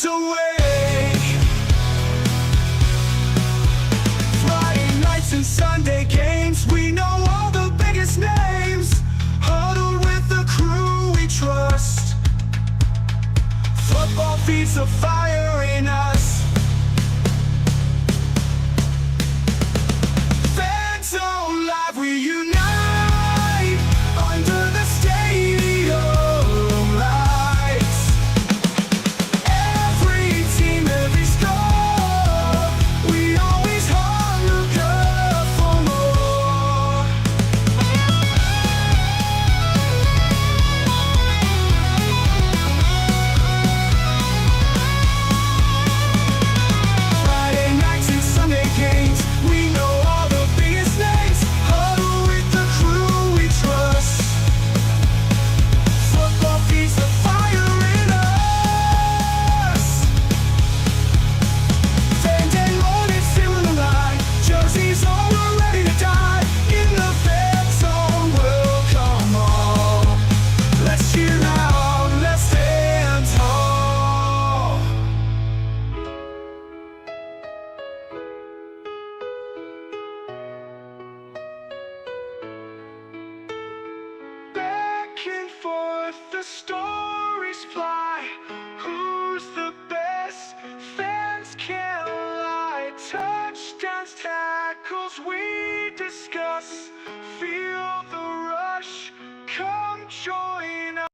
fans away. Friday nights and Sunday games, we know all the biggest names. Huddled with the crew we trust. Football feeds the fire in us. Fans alive, we unite under the stadium lights. Every team, every score, we always hunger for more. Friday nights and Sunday games, we know all the biggest names. Huddle with the crew we trust. Football feeds the fire in us. Fans and mornings feeling alive. Jerseys on, we're ready to die. In the fan zone, we'll come on. Let's cheer loud, let's stand tall. Back and forth the stories fly. Who's the best? Fans can't lie. Touchdowns, tackles, we discuss. Feel the rush. Come join us.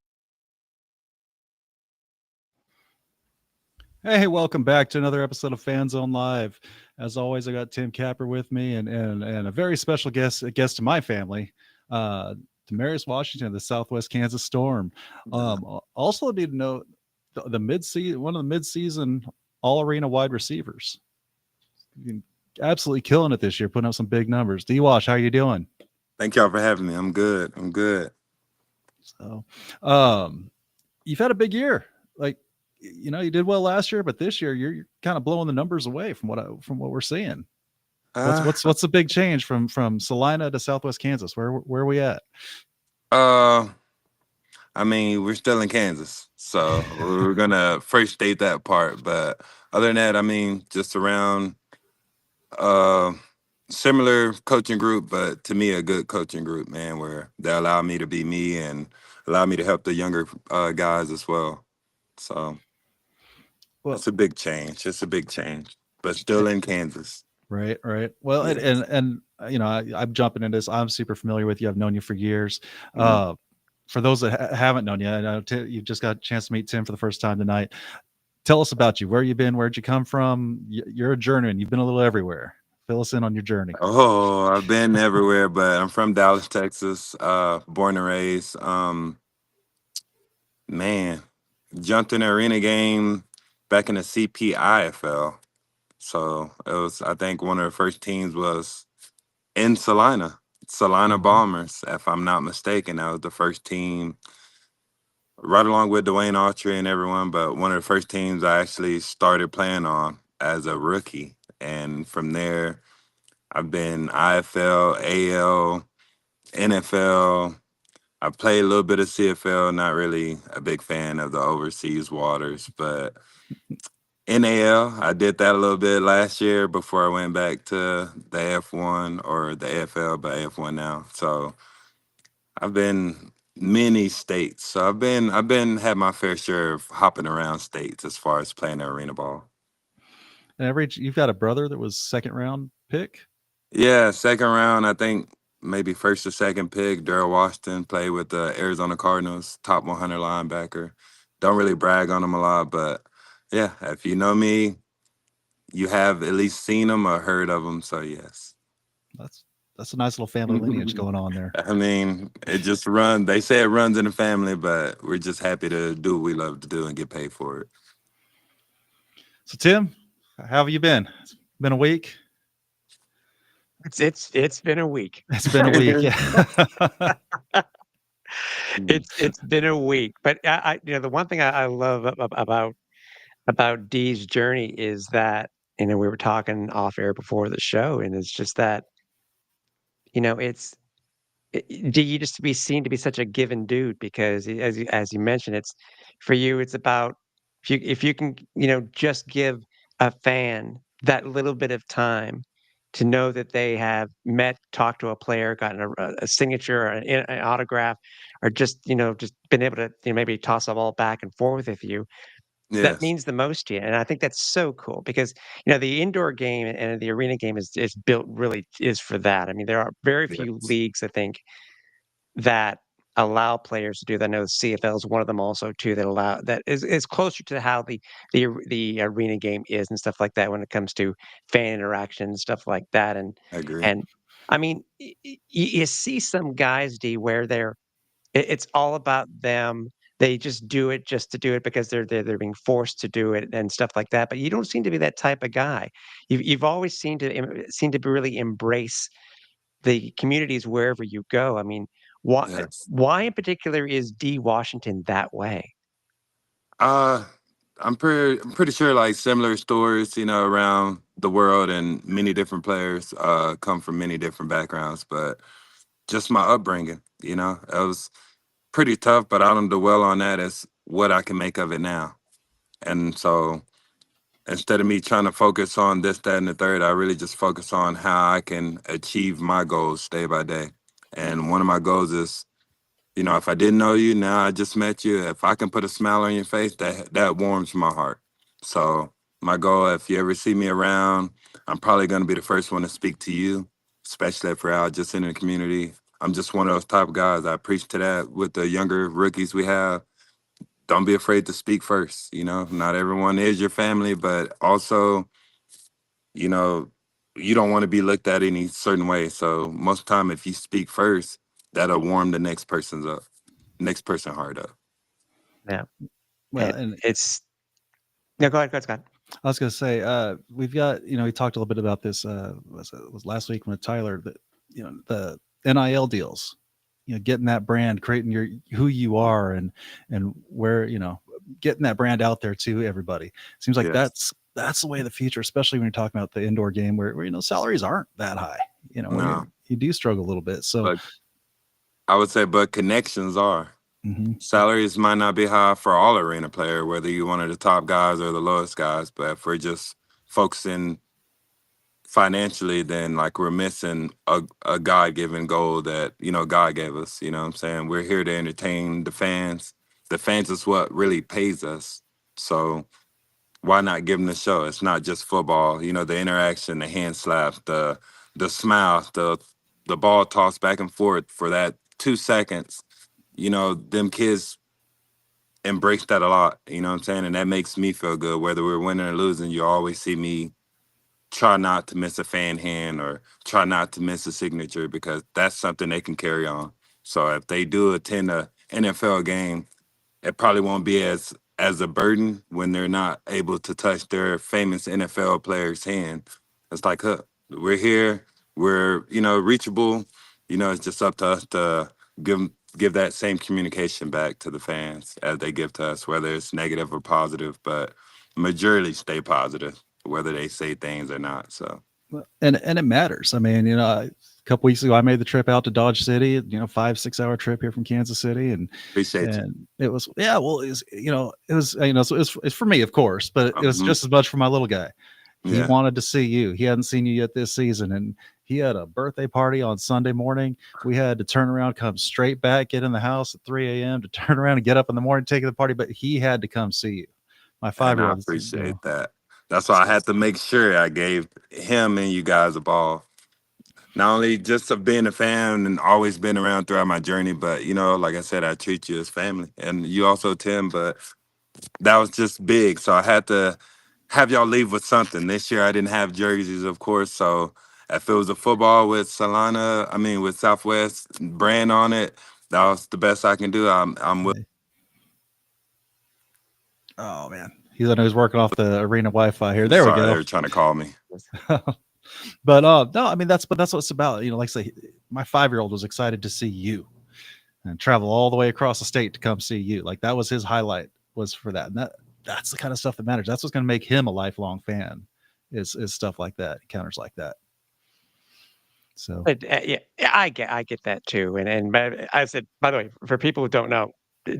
Hey, welcome back to another episode of Fan Zone Live. As always, I got Tim Capper with me and a very special guest, a guest to my family, WR Washington of the Southwest Kansas Storm. Also need to know the mid-season, one of the mid-season all-arena wide receivers. Absolutely killing it this year, putting up some big numbers. Dee Wash, how you doing? Thank y'all for having me. I'm good. So, you've had a big year. Like, you know, you did well last year, but this year you're kind of blowing the numbers away from what we're seeing. What's the big change from Salina to Southwest Kansas? Where are we at? I mean, we're still in Kansas, so we're gonna first state that part. But other than that, I mean, just around similar coaching group, but to me, a good coaching group, man, where they allow me to be me and allow me to help the younger guys as well. So it's a big change. It's a big change, but still in Kansas. Right. Well, Yes. and you know, I'm jumping into this. I'm super familiar with you. I've known you for years. For those that haven't known you, I know you just got a chance to meet Tim for the first time tonight. Tell us about you. Where you been? Where'd you come from? You're a journeyman. You've been a little everywhere. Fill us in on your journey. Oh, I've been everywhere, but I'm from Dallas, Texas, born and raised. Man, jumped in an arena game back in the CPIFL. So it was, I think one of the first teams was in Salina Bombers, if I'm not mistaken. That was the first team, right along with Dwayne Autry and everyone, but one of the first teams I actually started playing on as a rookie. And from there, I've been IFL, AL, NFL. I played a little bit of CFL, not really a big fan of the overseas waters, but NAL, I did that a little bit last year before I went back to the F1 or the AFL, but F1 now. So I've been many states. So I've been had my fair share of hopping around states as far as playing the arena ball. And you've got a brother that was second round pick. Yeah, second round, I think maybe first or second pick. WR Washington played with the Arizona Cardinals, top 100 linebacker. Don't really brag on him a lot, but yeah, if you know me, you have at least seen him or heard of him. So yes. That's a nice little family lineage going on there. I mean, it just runs. They say it runs in the family, but we're just happy to do what we love to do and get paid for it. So Tim, how have you been? It's been a week. It's been a week. It's been a week. Yeah. It's been a week, but I you know, the one thing I love about Dee's journey is that, you know, we were talking off air before the show, and it's just that, you know, Dee, you just to be seen to be such a given dude, because as you mentioned, it's for you, it's about if you can, just give a fan that little bit of time to know that they have met, talked to a player, gotten a signature, or an autograph, or just been able to, maybe toss a ball back and forth with you, that Yes, means the most to you. And I think that's so cool because, the indoor game and the arena game is built really is for that. I mean, there are very few yes, leagues, I think, that allow players to do that. I know the CFL is one of them also too that allow that is closer to how the arena game is and stuff like that when it comes to fan interaction and stuff like that. And I agree. and I mean, you see some guys, D, where it's all about them. They just do it just to do it because they're being forced to do it and stuff like that. But you don't seem to be that type of guy. You've always seemed to really embrace the communities wherever you go. I mean, Yes. why in particular is D Washington that way? Uh, I'm pretty sure like similar stories, around the world, and many different players come from many different backgrounds, but just my upbringing, it was pretty tough, but I don't dwell on that as what I can make of it now. And so instead of me trying to focus on this, that, and the third, I really just focus on how I can achieve my goals day by day. And one of my goals is, if I didn't know you, now I just met you. If I can put a smile on your face, that warms my heart. So my goal, if you ever see me around, I'm probably going to be the first one to speak to you, especially if we're out just in the community. I'm just one of those type of guys. I preach to that with the younger rookies we have. Don't be afraid to speak first. Not everyone is your family, but also, you know, you don't want to be looked at any certain way. So most time, if you speak first, that'll warm the next person heart up. Yeah, Well, it, and it's no. Go ahead, Scott. I was going to say, we've got, we talked a little bit about this, was last week with Tyler, that, the NIL deals, getting that brand, creating who you are, and where, getting that brand out there to everybody. Seems like Yes. that's the way of the future, especially when you're talking about the indoor game where salaries aren't that high, where No, you do struggle a little bit. So, but I would say, but connections are. mhm. Salaries might not be high for all arena player, whether you're one of the top guys or the lowest guys. But if we're just focusing financially, then like we're missing a God given goal that, God gave us. You know what I'm saying? We're here to entertain the fans. The fans is what really pays us. So why not give them the show? It's not just football. The interaction, the hand slap, the smile, the ball tossed back and forth for that 2 seconds. Them kids embrace that a lot. You know what I'm saying? And that makes me feel good. Whether we're winning or losing, you always see me try not to miss a fan hand or try not to miss a signature, because that's something they can carry on. So if they do attend a NFL game, it probably won't be as a burden when they're not able to touch their famous NFL player's hand. It's like, huh, we're here, we're reachable. It's just up to us to give that same communication back to the fans as they give to us, whether it's negative or positive. But majority stay positive, whether they say things or not. So And it matters. I mean, a couple weeks ago, I made the trip out to Dodge City, 5-6 hour trip here from Kansas City. appreciate you. And it was, yeah, well, so it's for me, of course, but it was Mhm. just as much for my little guy. He Yeah, wanted to see you. He hadn't seen you yet this season. And he had a birthday party on Sunday morning. We had to turn around, come straight back, get in the house at 3 a.m. to turn around and get up in the morning, take the party. But he had to come see you. My and I 5-year-old, appreciate that. That's why I had to make sure I gave him and you guys a ball. Not only just of being a fan and always been around throughout my journey, but like I said, I treat you as family, and you also, Tim. But that was just big, so I had to have y'all leave with something. This year, I didn't have jerseys, of course. So if it was a football with with Southwest brand on it, that was the best I can do. I'm with. oh man, I know he's working off the arena Wi-Fi here. There we Sorry, they go. were trying to call me. But no, I mean that's what it's about. Like I say, my 5-year-old was excited to see you and travel all the way across the state to come see you. Like that was his highlight, was for that. And that's the kind of stuff that matters. That's what's going to make him a lifelong fan, is stuff like that, encounters like that. So But, yeah, I get that too. And but I said, by the way, for people who don't know,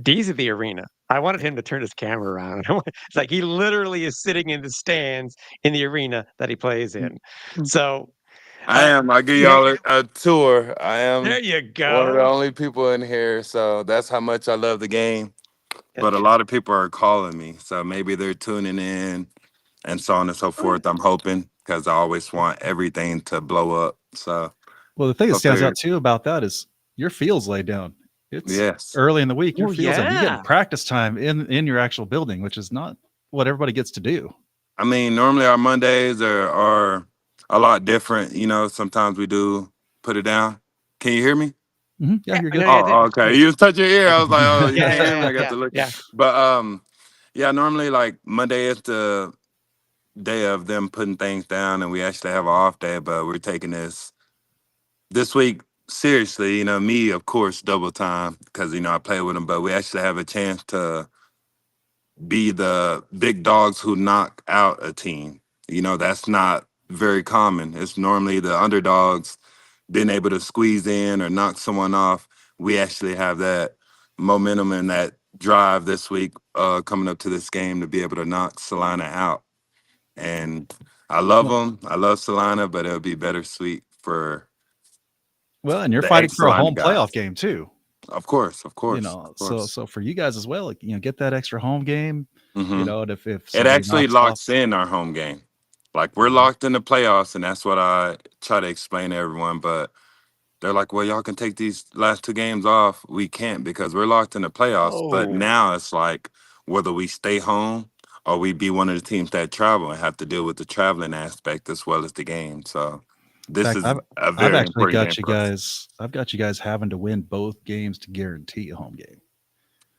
D's at the arena. I wanted him to turn his camera around. It's like he literally is sitting in the stands in the arena that he plays in. So, I am. I'll give yeah, y'all a tour. I there am you one of the go. only people in here, so that's how much I love the game. Yeah. But a lot of people are calling me, so maybe they're tuning in and so on and so forth. I'm hoping because I always want everything to blow up. So Well, the thing that stands hopefully, out too about that is your field's laid down. It's yes. early in the week. Your Oh, field's down. You're getting yeah. practice time in your actual building, which is not what everybody gets to do. I mean, normally our Mondays are a lot different. You know, sometimes we do put it down. Can you hear me? Yeah, Yeah, you're no, good. yeah, Oh, okay. You was touching your ear. I was like, oh, you yeah, can't hear yeah, me. I got yeah, to look. yeah. But yeah, normally like Monday is the day of them putting things down, and we actually have an off day. But we're taking this week seriously. You know, me of course double time because I play with them, but we actually have a chance to be the big dogs who knock out a team. You know, that's not very common. It's normally the underdogs being able to squeeze in or knock someone off. We actually have that momentum and that drive this week coming up to this game to be able to knock Salina out. And I love Well, them. I love Salina, but it'll be bittersweet for and you're the fighting for a ex-Salina home guys. playoff game too. Of course, of You course, know, of so course. so for you guys as well, like, get that extra home game. Hmm. And if It somebody actually knocks off, locks in our home game. Like we're Mhm. locked in the playoffs, and that's what I try to explain to everyone. But they're like, well, y'all can take these last two games off. We can't because we're locked in the playoffs. But Oh, now it's like whether we stay home or we be one of the teams that travel and have to deal with the traveling aspect as well as the game. So in this fact, is a I've very actually important game got you for us. guys. I've got you guys having to win both games to guarantee a home game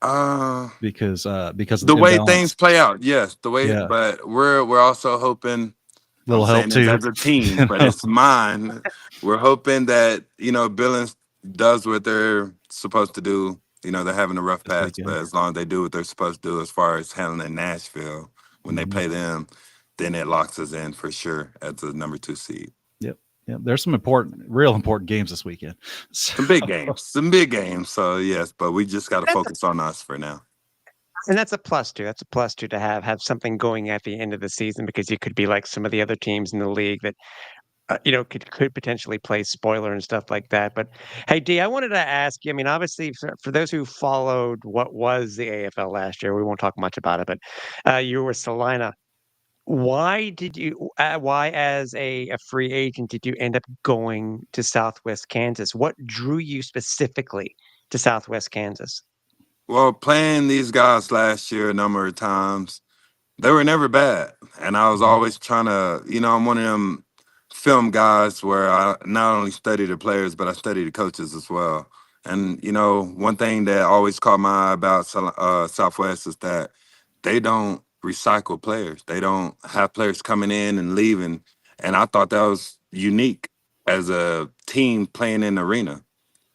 Uh because of the the way things imbalance. play out, yes, the way, Yeah, but we're also hoping. I'm little help saying this too. as a team, but it's mine. We're hoping that Billings does what they're supposed to do. They're having a rough This patch, but weekend. as long as they do what they're supposed to do as far as handling Nashville when they Mhm. play them, then it locks us in for sure as the number 2 seed. Yep. Yep. There's some real important games this weekend. So, Some big games. So yes, but we just got to that's a, focus on us for now. and that's a plus two. That's a plus two to have something going at the end of the season because you could be like some of the other teams in the league that could potentially play spoiler and stuff like that. But hey, D, I wanted to ask you. I mean, obviously, for those who followed what was the AFL last year, we won't talk much about it. But you were Salina. Why, as a free agent, did you end up going to Southwest Kansas? What drew you specifically to Southwest Kansas? Well, playing these guys last year a number of times, they were never bad. And I was Mhm. always trying to, I'm one of them film guys where I not only study the players, but I study the coaches as well. And, one thing that always caught my eye about Southwest is that they don't recycle players. They don't have players coming in and leaving. And I thought that was unique as a team playing in the arena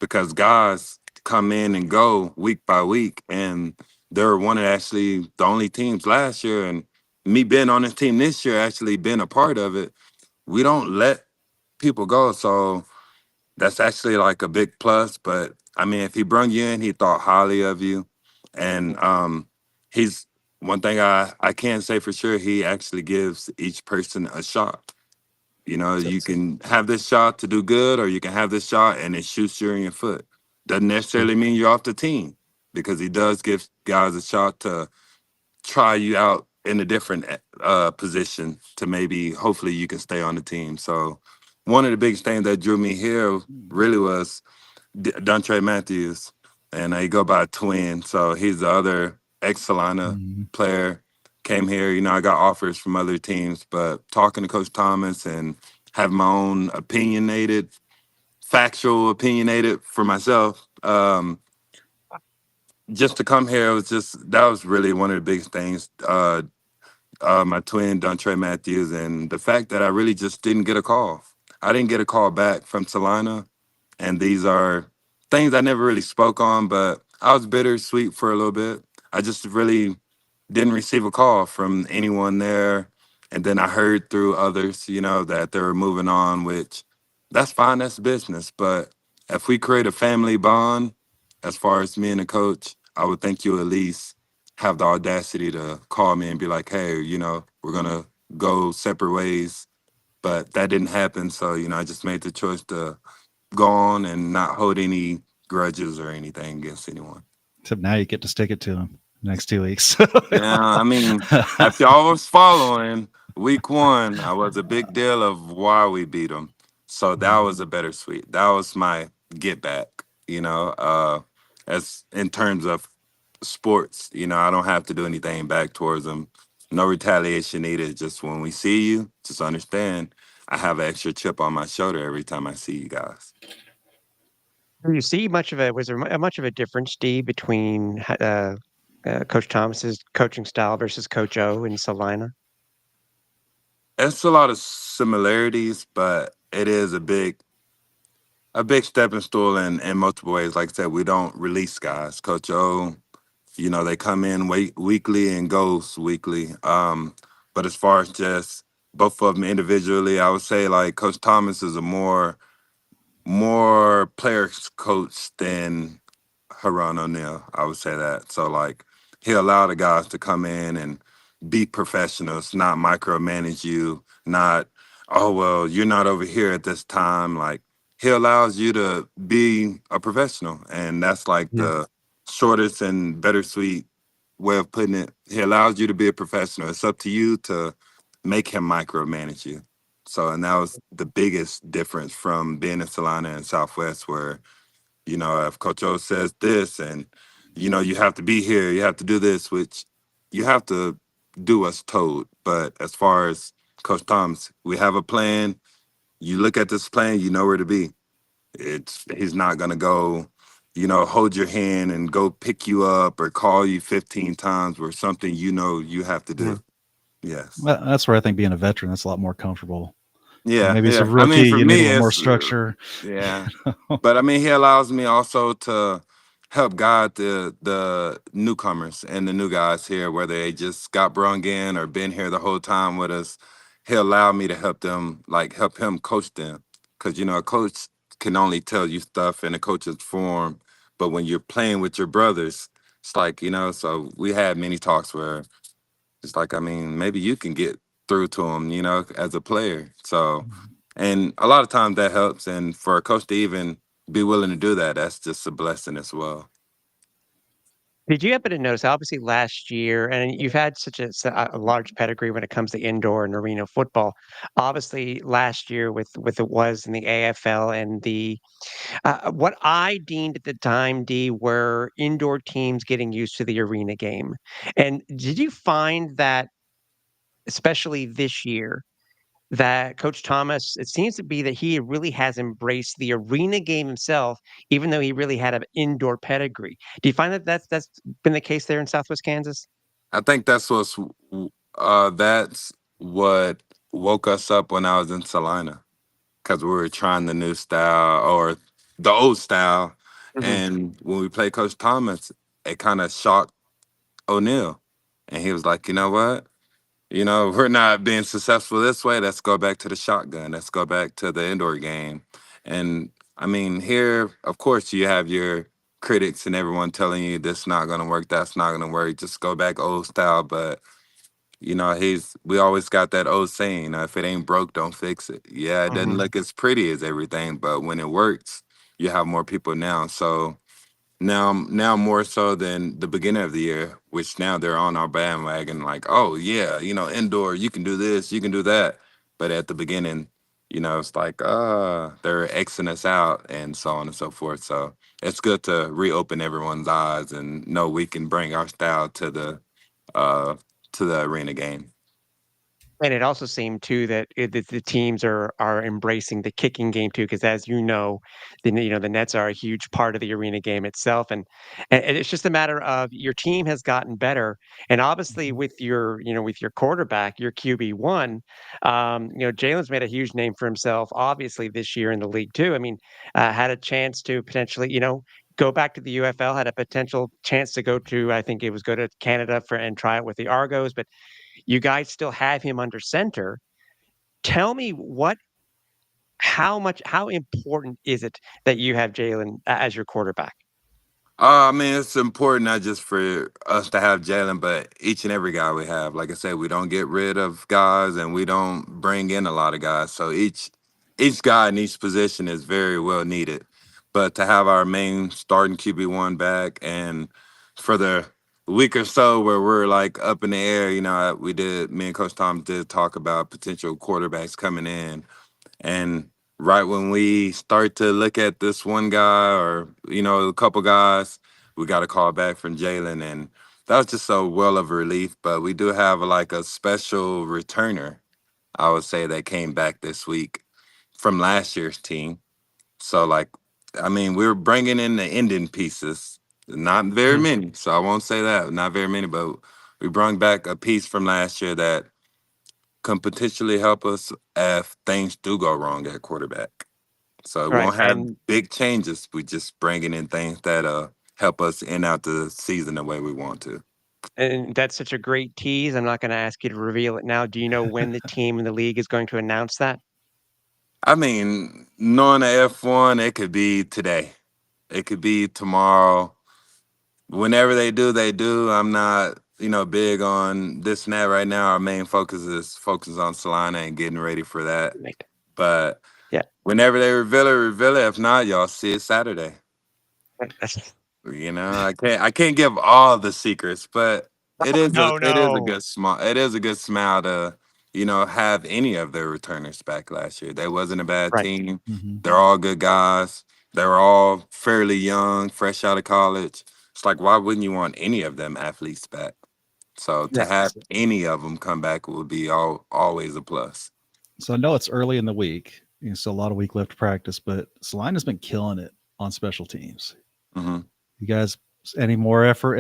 because guys come in and go week by week. And they were one of actually the only teams last year. And me being on this team this year, actually being a part of it, we don't let people go. So that's actually like a big plus. But I mean, if he brung you in, he thought highly of you. And he's one thing I can't say for sure, he actually gives each person a shot. So, You can have this shot to do good, or you can have this shot and it shoots you in your foot. Doesn't so necessarily mean you're off the team because he does give guys a shot to try you out in a different position to maybe hopefully you can stay on the team. So one of the biggest things that drew me here really was Dontre Matthews, and he go by Twin. So he's the other ex-Salina Mhm. player. Came here, I got offers from other teams, but talking to Coach Thomas and having my own factual opinionated for myself. Just to come here that was really one of the biggest things. My twin Dontre Matthews, and the fact that I really just didn't get a call. I didn't get a call back from Salina, and these are things I never really spoke on, but I was bittersweet for a little bit. I just really didn't receive a call from anyone there. And then I heard through others, that they were moving on, which that's fine, that's business. But if we create a family bond, as far as me and the coach, I would think you at least have the audacity to call me and be like, hey, we're gonna go separate ways. But that didn't happen. So, I just made the choice to go on and not hold any grudges or anything against anyone. Except now you get to stick it to him next 2 weeks. Yeah, I mean, if y'all was following week one, I was a big deal of why we beat them. So that was a bittersweet. That was my get back, as in terms of sports, I don't have to do anything back towards them. No retaliation needed. Just when we see you, just understand I have an extra chip on my shoulder every time I see you guys. Do you see much of a was there much of a difference, Steve, between Coach Thomas's coaching style versus Coach O in Salina? It's a lot of similarities, but it is a big stepping stool in multiple ways. Like I said, we don't release guys. Coach O, they come in weekly and goes weekly. But as far as just both of them individually, I would say like Coach Thomas is a more players coach than Haran O'Neal. I would say that. So like he allowed the guys to come in and be professionals, not micromanage you, not, oh well, you're not over here at this time. Like he allows you to be a professional. And that's like Yeah. the shortest and bittersweet way of putting it. He allows you to be a professional. It's up to you to make him micromanage you. So, and that was the biggest difference from being in Salina and Southwest, where, if Coach O says this and, you have to be here, you have to do this, which you have to do what's told. But as far as Coach Thomas, we have a plan. You look at this plan, you know where to be. He's not going to go, hold your hand and go pick you up or call you 15 times or something you have to Mhm. do. Yes. Well, that's where I think being a veteran, that's a lot more comfortable. Yeah, Maybe as a yeah. I mean, rookie, for you need a me, little more it's structure. yeah. But I mean, he allows me also to help guide the newcomers and the new guys here, whether they just got brung in or been here the whole time with us. He'll allow me to help them, like help him coach them, because a coach can only tell you stuff in a coach's form, but when you're playing with your brothers, it's like So we had many talks where it's like, I mean, maybe you can get through to him, as a player. So, and a lot of times that helps. And for a coach to even be willing to do that, that's just a blessing as well. Did you happen to notice, obviously last year, and you've had such a large pedigree when it comes to indoor and arena football. Obviously, last year with it was in the AFL and the what I deemed at the time, D, were indoor teams getting used to the arena game. And did you find that, especially this year, that Coach Thomas, it seems to be that he really has embraced the arena game himself, even though he really had an indoor pedigree. Do you find that that's been the case there in Southwest Kansas? I think that's what woke us up when I was in Salina, because we were trying the new style or the old style. Mhm. And when we played Coach Thomas, it kind of shocked O'Neal. And he was like, you know what? We're not being successful this way. Let's go back to the shotgun. Let's go back to the indoor game. And I mean, here, of course, you have your critics and everyone telling you this not going to work, that's not going to work. Just go back old style. But we always got that old saying, if it ain't broke, don't fix it. Yeah, it doesn't Mhm. look as pretty as everything, but when it works, you have more people now. So now more so than the beginning of the year, which now they're on our bandwagon, like, oh yeah, indoor, you can do this, you can do that. But at the beginning, it's like, they're Xing us out and so on and so forth. So it's good to reopen everyone's eyes and know we can bring our style uh to the arena game. And it also seemed too that the teams are embracing the kicking game too, because as you know, the nets are a huge part of the arena game itself, and it's just a matter of your team has gotten better, and obviously Mhm. with your quarterback, your QB1, Jalen's made a huge name for himself, obviously this year in the league too. I mean, had a chance to potentially go back to the UFL, had a potential chance to go to I think it was go to Canada for and try it with the Argos, but you guys still have him under center. Tell me how important is it that you have Jalen as your quarterback? I mean, it's important not just for us to have Jalen, but each and every guy we have. Like I said, we don't get rid of guys, and we don't bring in a lot of guys. So each guy in each position is very well needed. But to have our main starting QB1 back, and for the week or so where we're like up in the air, me and Coach Tom did talk about potential quarterbacks coming in, and right when we start to look at this one guy or, a couple guys, we got a call back from Jalen. And that was just a well of relief. But we do have like a special returner, I would say, that came back this week from last year's team. So, like, I mean, we're bringing in the ending pieces, not very Mhm. many. So I won't say that, not very many, but we brought back a piece from last year that can potentially help us if things do go wrong at quarterback. So it Right, won't have and big changes. We just bringing in things that help us end out the season the way we want to. that's such a great tease. I'm not gonna ask you to reveal it now. Do you know when the team in the league is going to announce that? I mean, knowing the F1, it could be today. It could be tomorrow. Whenever they do, they do. I'm not, big on this and that right now. Our main focus is focus on Salina and getting ready for that. Like, But yeah, whenever they reveal it, reveal it. If not, y'all see it Saturday. that's I can't give all the secrets, but no, it is a no. good smile to, have any of their returners back last year. They wasn't a bad Right, team. Mm-hmm. They're all good guys. They were all fairly young, fresh out of college. It's like, why wouldn't you want any of them athletes back? So to yeah. have any of them come back would be always a plus. So I know it's early in the week, so a lot of week left to practice, but Salina's been killing it on special teams. hmm You guys, any more effort,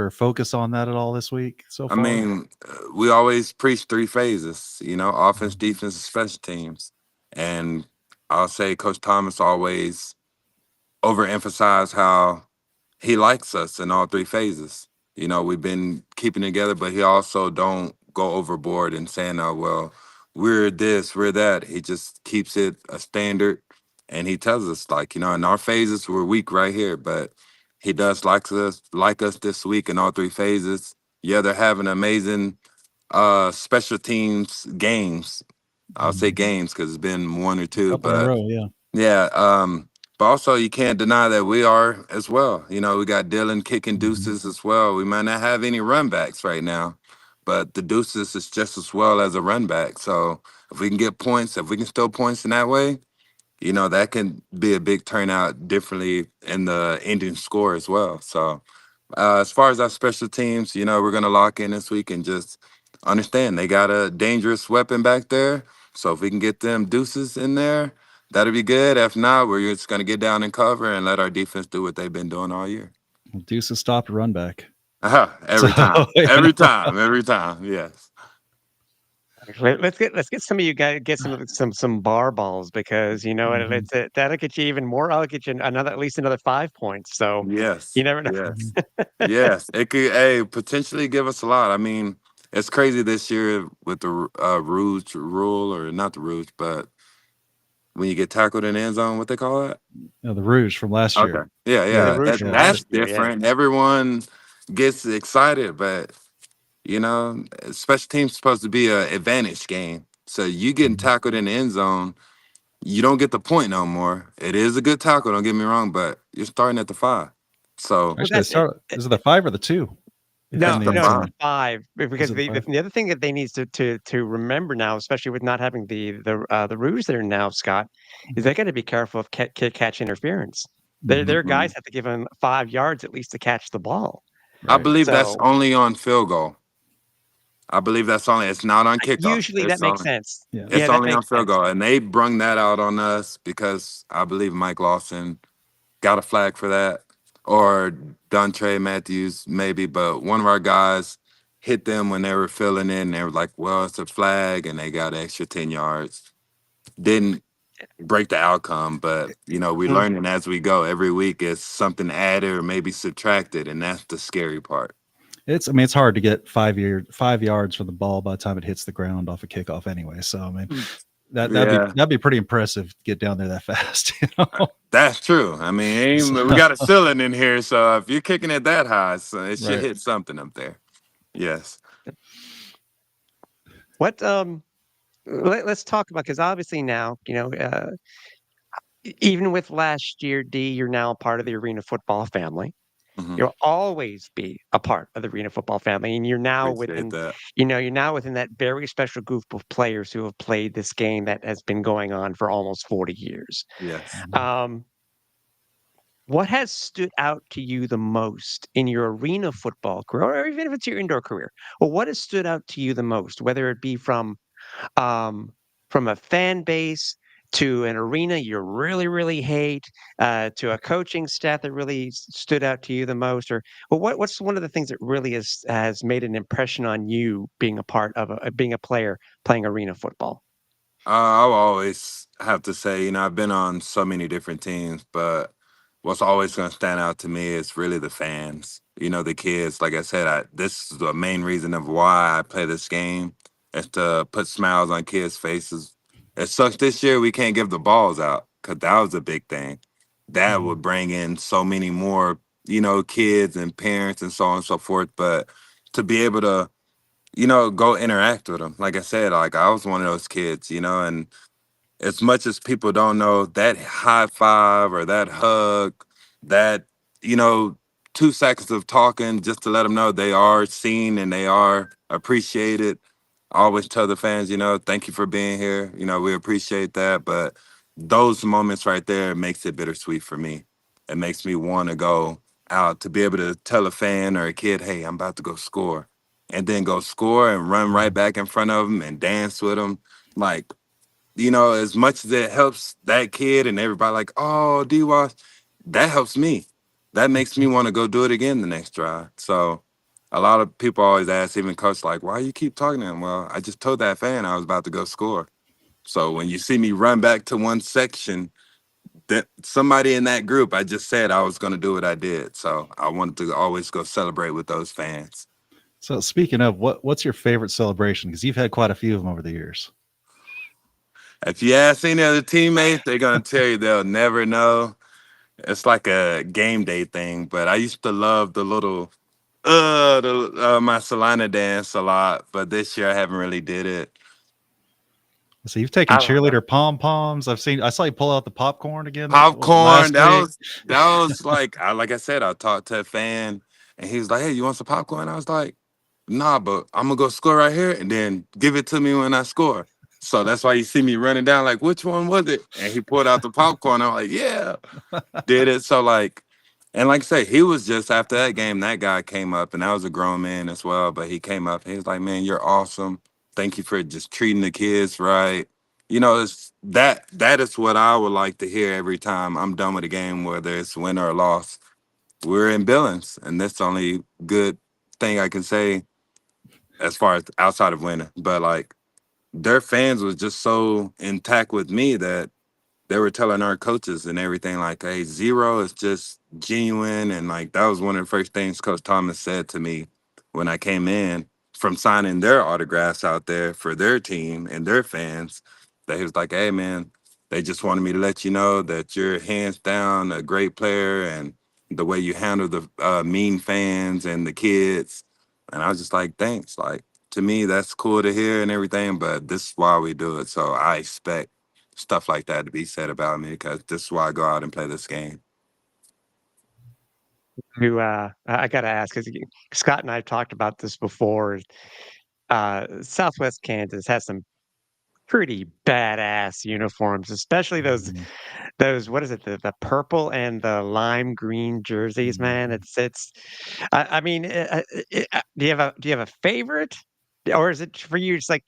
or focus on that at all this week so I far? mean, we always preach three phases, offense, Mhm. defense, and special teams. And I'll say Coach Thomas always overemphasized how he likes us in all three phases. We've been keeping together, but he also don't go overboard and saying, "Oh, well, we're this, we're that." He just keeps it a standard, and he tells us, like, in our phases we're weak right here, but he does like us this week in all three phases. Yeah, they're having amazing special teams games. I'll say Mhm. games because it's been one or A two, couple in a but row, yeah. yeah. But also you can't deny that we are as well. We got Dylan kicking Mhm. deuces as well. We might not have any run backs right now, but the deuces is just as well as a run back. So if we can get points, if we can steal points in that way, that can be a big turnout differently in the ending score as well. So as far as our special teams, we're going to lock in this week and just understand they got a dangerous weapon back there. So if we can get them deuces in there, that'll be good. If not, we're just going to get down and cover and let our defense do what they've been doing all year. Well, Deuces stopped a run back. So Every time, yeah, every time, every time. Yes. Let's get some of you guys get some bar balls because you know what Mhm. that'll get you even more. I'll get you another at least another 5 points. So Yes. you never know. Yes. Mhm. Yes. It could, potentially give us a lot. I mean, it's crazy this year with the Rouge rule, or not the Rouge, but when you get tackled in the end zone, what they call it? The Rouge from last Okay. year. Yeah, Yeah, the yeah. Rouge That, from Yeah. that's last year. Yeah, different. Everyone gets excited, but special teams supposed to be a advantage game. So you getting Mhm. tackled in the end zone, you don't get the point no more. It is a good tackle, don't get me wrong, but you're starting at the 5. So well, Actually, they that's it. start. Is it the 5 or the 2 it's in No, the the end no, it's five. the zone? 5 Is because it the 5? the other thing that they need to remember now, especially with not having the Rouge there now, Scott, is they got to be careful of catch interference. Mhm. Their guys Mhm. have to give them 5 yards at least to catch the ball. I Right. believe that's So only on field goal. I believe that's only. It's not on kickoff. usually that makes sense. Yeah. It's Yeah, that only on makes field sense. goal, and they brung that out on us because I believe Mike Lawson got a flag for that, or Dontre Matthews maybe, but one of our guys hit them when they were filling in. They were like, "Well, it's a flag," and they got an extra 10 yards. Didn't break the outcome, but we Mm. learning as we go. Every week is something added or maybe subtracted, and that's the scary part. I mean, it's hard to get 5 yards for the ball by the time it hits the ground off a kickoff anyway. So I mean, Yeah, that'd be pretty impressive to get down there that fast. that's true. I mean, we So, got a ceiling in here, so if you're kicking it that high, so it should right. hit something up there. Yes. What let's talk about, because obviously now, even with last year, D, you're now part of the Arena Football family. Hmm. You'll always be a part of the Arena Football family, and Appreciate that. you're now within that very special group of players who have played this game that has been going on for almost 40 years. Yes. Mhm. What has stood out to you the most in your arena football career, or even if it's your indoor career? Well, what has stood out to you the most, whether it be um, from a fan base to an arena you really, really hate, to a coaching staff that really stood out to you the most, or well, what's one of the things that really has made an impression on you being a part of being a player playing arena football? I will always have to say, I've been on so many different teams, but what's always going to stand out to me is really the fans. The kids. Like I said, this is the main reason of why I play this game, is to put smiles on kids' faces. It sucks this year we can't give the balls out, because that was a big thing. That Mhm. would bring in so many more, kids and parents and so on and so forth. But to be able to go interact with them. Like I said, like I was one of those kids, and as much as people don't know, that high five or that hug, that, you know, 2 seconds of talking just to let them know they are seen and they are appreciated. I always tell the fans, thank you for being here. We appreciate that. But those moments right there makes it bittersweet for me. It makes me want to go out to be able to tell a fan or a kid, hey, I'm about to go score. And then go score and run right Mhm. back in front of them and dance with them. Like, as much as it helps that kid and everybody like, oh, D Wash, that helps me. That makes me want to go do it again the next drive. So a lot of people always ask, even coach, like, why you keep talking to him? Well, I just told that fan I was about to go score. So when you see me run back to one section, that somebody in that group, I just said I was going to do what I did. So I wanted to always go celebrate with those fans. So speaking of, what's your favorite celebration? Because you've had quite a few of them over the years. If you ask any other teammates, they're going to tell you they'll never know. It's like a game day thing, but I used to love the little my Salina dance a lot, but this year I haven't really did it. So you've taken I don't know. cheerleader pom poms. I saw you pull out the popcorn again Popcorn, last week. that was like I said, I talked to a fan and he was like, hey, you want some popcorn? I was like, nah, but I'm gonna go score right here and then give it to me when I score. So that's why you see me running down like, which one was it? And he pulled out the popcorn. I'm like, yeah. Did it. So like, and like I say, he was just after that game, that guy came up and that was a grown man as well. But he came up, he was like, man, you're awesome. Thank you for just treating the kids right. It's that is what I would like to hear every time I'm done with a game, whether it's win or loss. We're in Billings, and that's the only good thing I can say as far as outside of winning. But like their fans was just so intact with me that they were telling our coaches and everything like, hey, zero is just genuine. And like that was one of the first things Coach Thomas said to me when I came in from signing their autographs out there for their team and their fans. That he was like, hey man, they just wanted me to let you know that you're hands down a great player and the way you handle the mean fans and the kids. And I was just like, thanks. Like to me, that's cool to hear and everything, but this is why we do it. So I expect stuff like that to be said about me because this is why I go out and play this game. I got to ask, because Scott and I have talked about this before. Southwest Kansas has some pretty badass uniforms, especially Mhm. those, what is it, the purple and the lime green jerseys, man. Mhm. It's I mean, do you have a favorite? Or is it for you, it's like,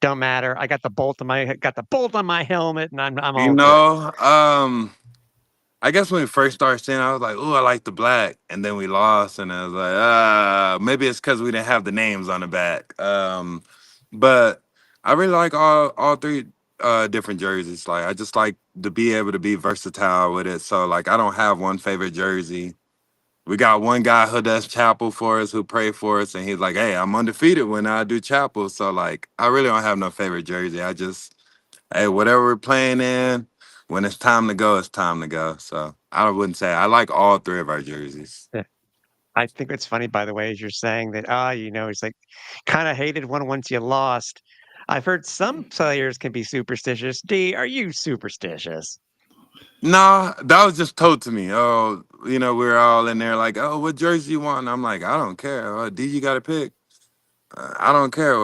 don't matter. Got the bolt on my helmet and I'm You all good. know, I guess when we first started seeing, I was like, "Ooh, I like the black," and then we lost, and I was like, maybe it's because we didn't have the names on the back." But I really like all three different jerseys. Like, I just like to be able to be versatile with it. So, like, I don't have one favorite jersey. We got one guy who does chapel for us, who pray for us, and he's like, "Hey, I'm undefeated when I do chapel." So, like, I really don't have no favorite jersey. hey, whatever we're playing in, when it's time to go, it's time to go. So I wouldn't say I like all three of our jerseys. Yeah. I think it's funny, by the way, as you're saying that, it's like kind of hated one once you lost. I've heard some players can be superstitious. D, are you superstitious? No, that was just told to me. Oh, we were all in there like, oh, what jersey you want? And I'm like, I don't care. D, you got to pick. I don't care.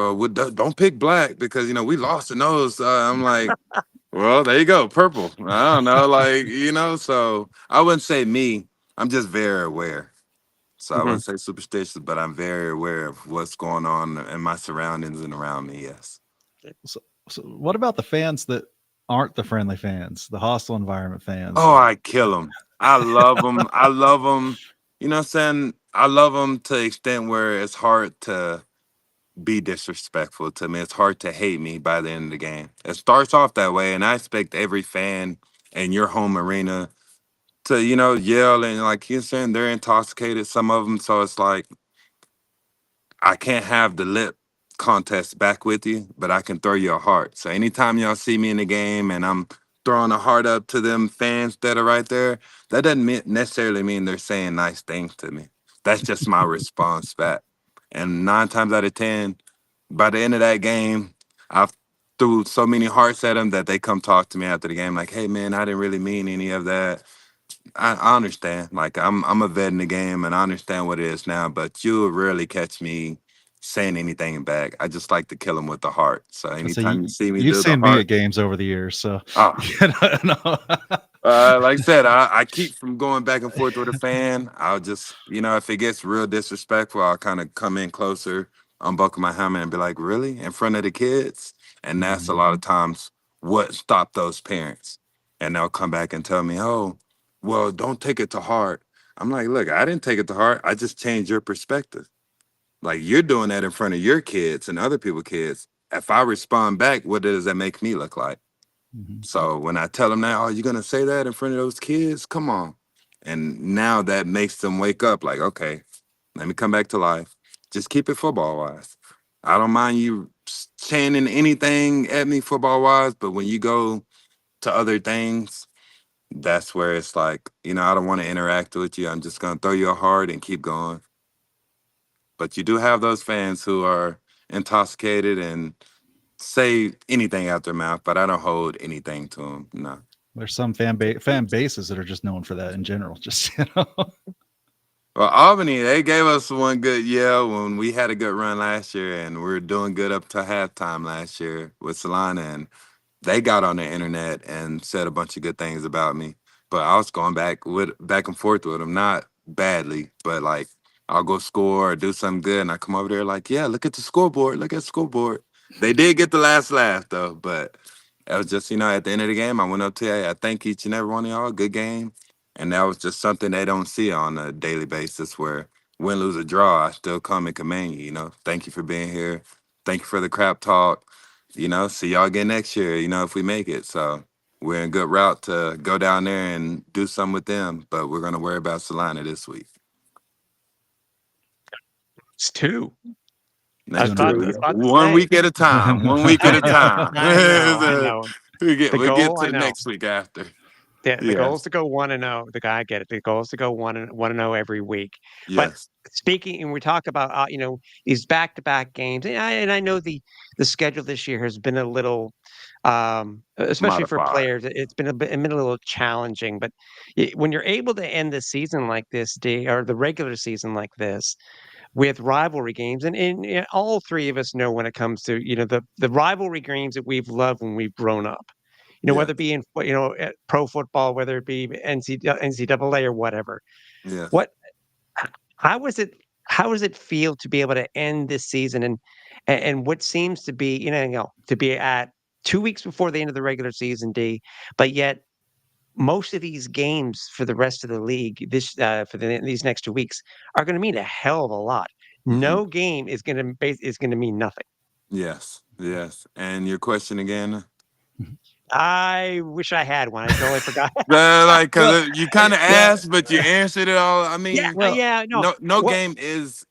Don't pick black because we lost in those. I'm like, well, there you go, purple. I don't know, like So I wouldn't say me. I'm just very aware. So I Mhm. wouldn't say superstitious, but I'm very aware of what's going on in my surroundings and around me. Yes. So what about the fans that aren't the friendly fans, the hostile environment fans? Oh, I kill them. I love them. I love them. You know what I'm saying? I love them to the extent where it's hard to be disrespectful to me. It's hard to hate me by the end of the game. It starts off that way, and I expect every fan in your home arena to, yell and like you're saying they're intoxicated, some of them. So it's like I can't have the lip contest back with you, but I can throw you a heart. So anytime y'all see me in the game and I'm throwing a heart up to them fans that are right there, that doesn't necessarily mean they're saying nice things to me. That's just my response back. And 9 times out of 10, by the end of that game, I've threw so many hearts at them that they come talk to me after the game, like, "Hey man, I didn't really mean any of that." I understand. Like I'm a vet in the game and I understand what it is now, but you'll rarely catch me saying anything back. I just like to kill them with the heart. So So anytime you see me you've do the seen me heart, at games over the years, so oh, no. like I said, I keep from going back and forth with a fan. I'll just, if it gets real disrespectful, I'll kind of come in closer, unbuckle my helmet, and be like, "Really, in front of the kids?" And that's a Mhm. lot of times what stopped those parents. And they'll come back and tell me, "Oh, well, don't take it to heart." I'm like, "Look, I didn't take it to heart. I just changed your perspective. Like you're doing that in front of your kids and other people's kids. If I respond back, what does that make me look like?" Mhm. So when I tell them now, "Oh, you're gonna say that in front of those kids? Come on." And now that makes them wake up like, okay, let me come back to life. Just keep it football wise. I don't mind you chanting anything at me football wise, but when you go to other things, that's where it's like, I don't want to interact with you. I'm just gonna throw you a heart and keep going. But you do have those fans who are intoxicated and say anything out their mouth, but I don't hold anything to them. No. There's some fan bases that are just known for that in general. Just Well, Albany, they gave us one good yell when we had a good run last year, and we were doing good up to halftime last year with Solana, and they got on the internet and said a bunch of good things about me. But I was going back and forth with them, not badly, but like I'll go score or do something good, and I come over there like, "Yeah, look at the scoreboard, look at the scoreboard." They did get the last laugh though, but it was just at the end of the game, I went up to you, I thank each and every one of y'all, good game. And that was just something they don't see on a daily basis where win, lose, or draw, I still come and commend you, Thank you for being here. Thank you for the crap talk. See y'all again next year, if we make it. So we're in good route to go down there and do something with them, but we're going to worry about Salina this week. It's two. I was Next Doing about, all I was right. about to 1 week say. at a time. 1 week at a time. I know, I know. The We get goal, to I the know. next week after. The goal is Yes. to go 1-0. The guy, I get it. The goal is to go 1-0 every week. But Yes. speaking, and we talk about these back-to-back games, and I know the schedule this year has been a little, especially for Modified. players, it's been a little challenging. But when you're able to end the season like this, or the regular season like this, with rivalry games, and all three of us know when it comes to the rivalry games that we've loved when we've grown up. Whether Yes. it be in pro football, whether it be NCAA or whatever. Yes. What how was it how does it feel to be able to end this season and what seems to be, to be at 2 weeks before the end of the regular season, D, but yet most of these games for the rest of the league these next 2 weeks are gonna mean a hell of a lot. Mhm. No game is gonna mean nothing. Yes, yes. And your question again? I wish I had one. I totally forgot. Like, Well, cause you kind of yeah, asked, but you answered it all. I Yeah, mean, well, yeah, no. no Well, game is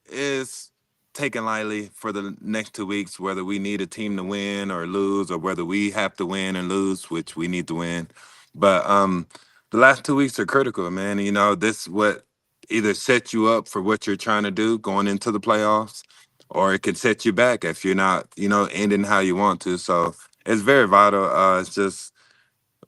taken lightly for the next 2 weeks, whether we need a team to win or lose, or whether we have to win and lose, which we need to win. But the last 2 weeks are critical, man. You know, this what either set you up for what you're trying to do going into the playoffs, or it could set you back if you're not, ending how you want to. So it's very vital. It's just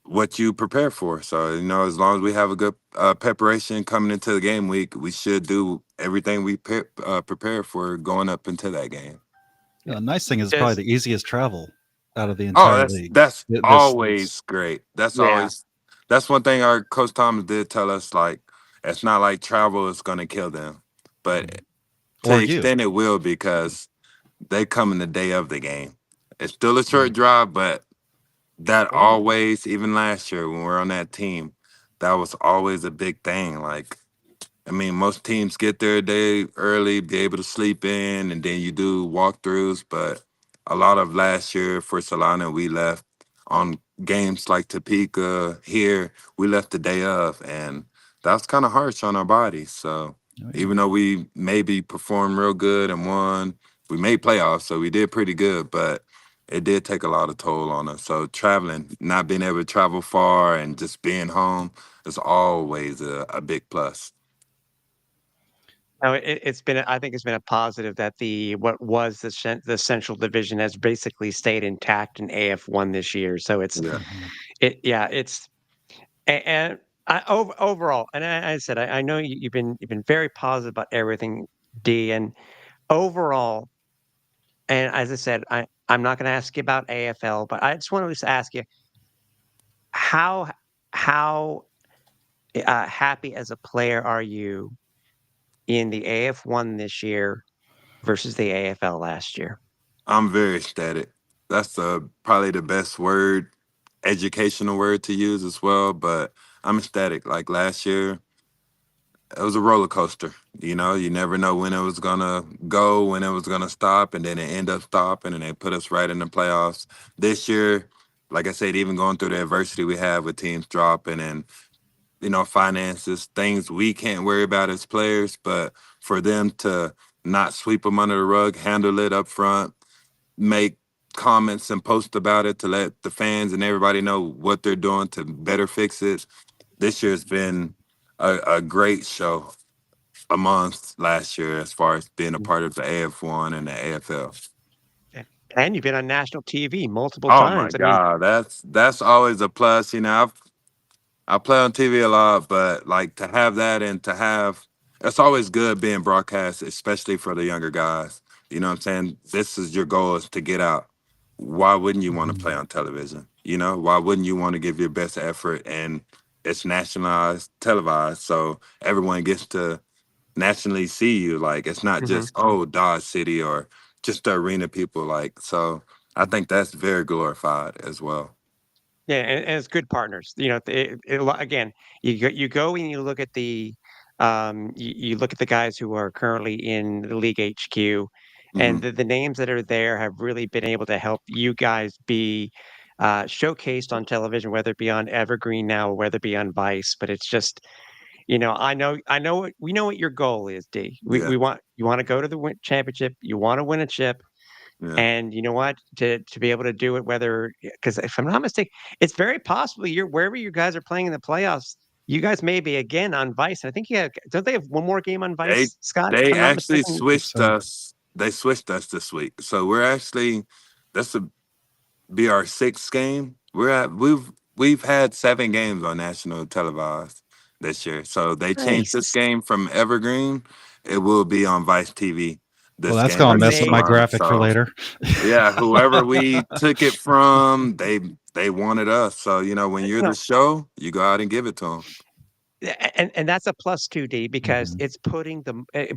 what you prepare for. So, as long as we have a good preparation coming into the game week, we should do everything we prepare for going up into that game. The nice thing is probably Just the easiest travel out of the Oh, entire that's league. that's This always great. yeah. That's one thing our coach Thomas did tell us. Like, it's not like travel is going to kill them, but to or the you. extent it will, because they come in the day of the game. It's still a Yeah. short drive, but that Oh, always, even last year when we were on that team, that was always a big thing. Like, I mean, most teams get there a day early, be able to sleep in, and then you do walkthroughs. But a lot of last year for Solana, we left on games like Topeka here, we left the day of, and that's kind of harsh on our bodies. So Oh, yeah. even though we maybe performed real good and won, we made playoffs, so we did pretty good, but it did take a lot of toll on us. So traveling, not being able to travel far and just being home is always a big plus. no, it's been. I think it's been a positive that the what was the Central Division has basically stayed intact in AF1 this year. So Yeah. Mhm. yeah, it's and overall, and I said I know you've been very positive about everything, D, and overall, and as I said, I'm not going to ask you about AFL, but I just want to just ask you how how happy as a player are you in the AF1 this year versus the AFL last year? I'm very ecstatic. That's probably the best word, educational word to use as well. But I'm ecstatic. Like last year, it was a roller coaster. You never know when it was gonna go, when it was gonna stop, and then it ended up stopping, and they put us right in the playoffs. This year, like I said, even going through the adversity we have with teams dropping and finances, things we can't worry about as players, but for them to not sweep them under the rug, handle it up front, make comments and post about it to let the fans and everybody know what they're doing to better fix it. This year's been a great show amongst last year as far as being a part of the AF1 and the AFL. Yeah. And you've been on national TV multiple Oh my times. I mean, God, that's always a plus. I play on TV a lot, but like to have that and to have it's always good being broadcast, especially for the younger guys. You know what I'm saying? This is your goal is to get out. Why wouldn't you want to play Mhm. on television? Why wouldn't you want to give your best effort? And it's nationalized, televised, so everyone gets to nationally see you. Like it's not mhm. just Dodge City or just the arena people. Like so, I think that's very glorified as well. Yeah, and it's good partners. Again, you go and you look at you look at the guys who are currently in the league HQ, and Hmm. the names that are there have really been able to help you guys be showcased on television, whether it be on Evergreen now or whether it be on Vice. But it's just, we know what your goal is, D. Yeah, You want to go to the championship, you want to win a chip, yeah. and you know what? To be able to do it, whether because if I'm not mistaken, it's very possible you're wherever you guys are playing in the playoffs, you guys may be again on Vice. And I think don't they have one more game on They Vice, Scott? If they I'm not actually mistaken. Think switched so. us. They switched us this week. So we're actually this will be our sixth game. We've had 7 games on national televised this year. So they changed this Nice. game from Evergreen. It will be on Vice TV. Well, This that's game gonna versus mess up my Salon. Amazing. graphic for So later. yeah, whoever we took it from, they wanted us. So when you're the No, show, you go out and give it to them. and that's a plus 2D because Mhm. it's putting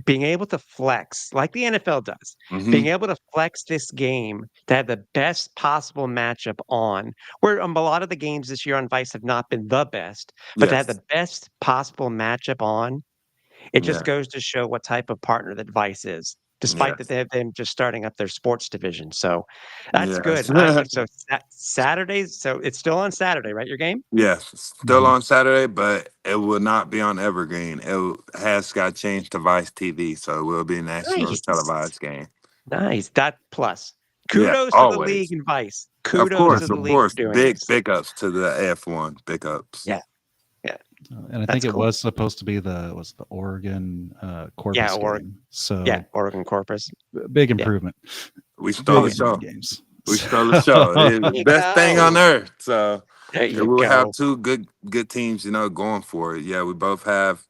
being able to flex like the NFL does, being Hmm. able to flex this game to have the best possible matchup on. Where a lot of the games this year on Vice have not been the best, but to have Yes. the best possible matchup on, it just Yeah. goes to show what type of partner that Vice is. despite that Yes. they have them just starting up their sports division. So that's good. Yes. So Saturdays. So it's still on Saturday, right? Your game? Yes, still on Saturday, but it will not be on Evergreen. Has got changed to Vice TV, so it will be a national Nice. televised game. Nice. That plus. Yeah, Kudos to the always. league and Vice. Kudos to the Of league course. for doing Big this. big ups to the F1. Big ups. Yeah. Yeah. And I That's think it cool. was supposed to be the Oregon Corpus Yeah, game. So Yeah. Oregon Corpus. big improvement. We stole the Big show. improvement games. We stole the show. It's There the you best thing on go. earth. So There we you will have go. two good teams, going for it. Yeah, we both have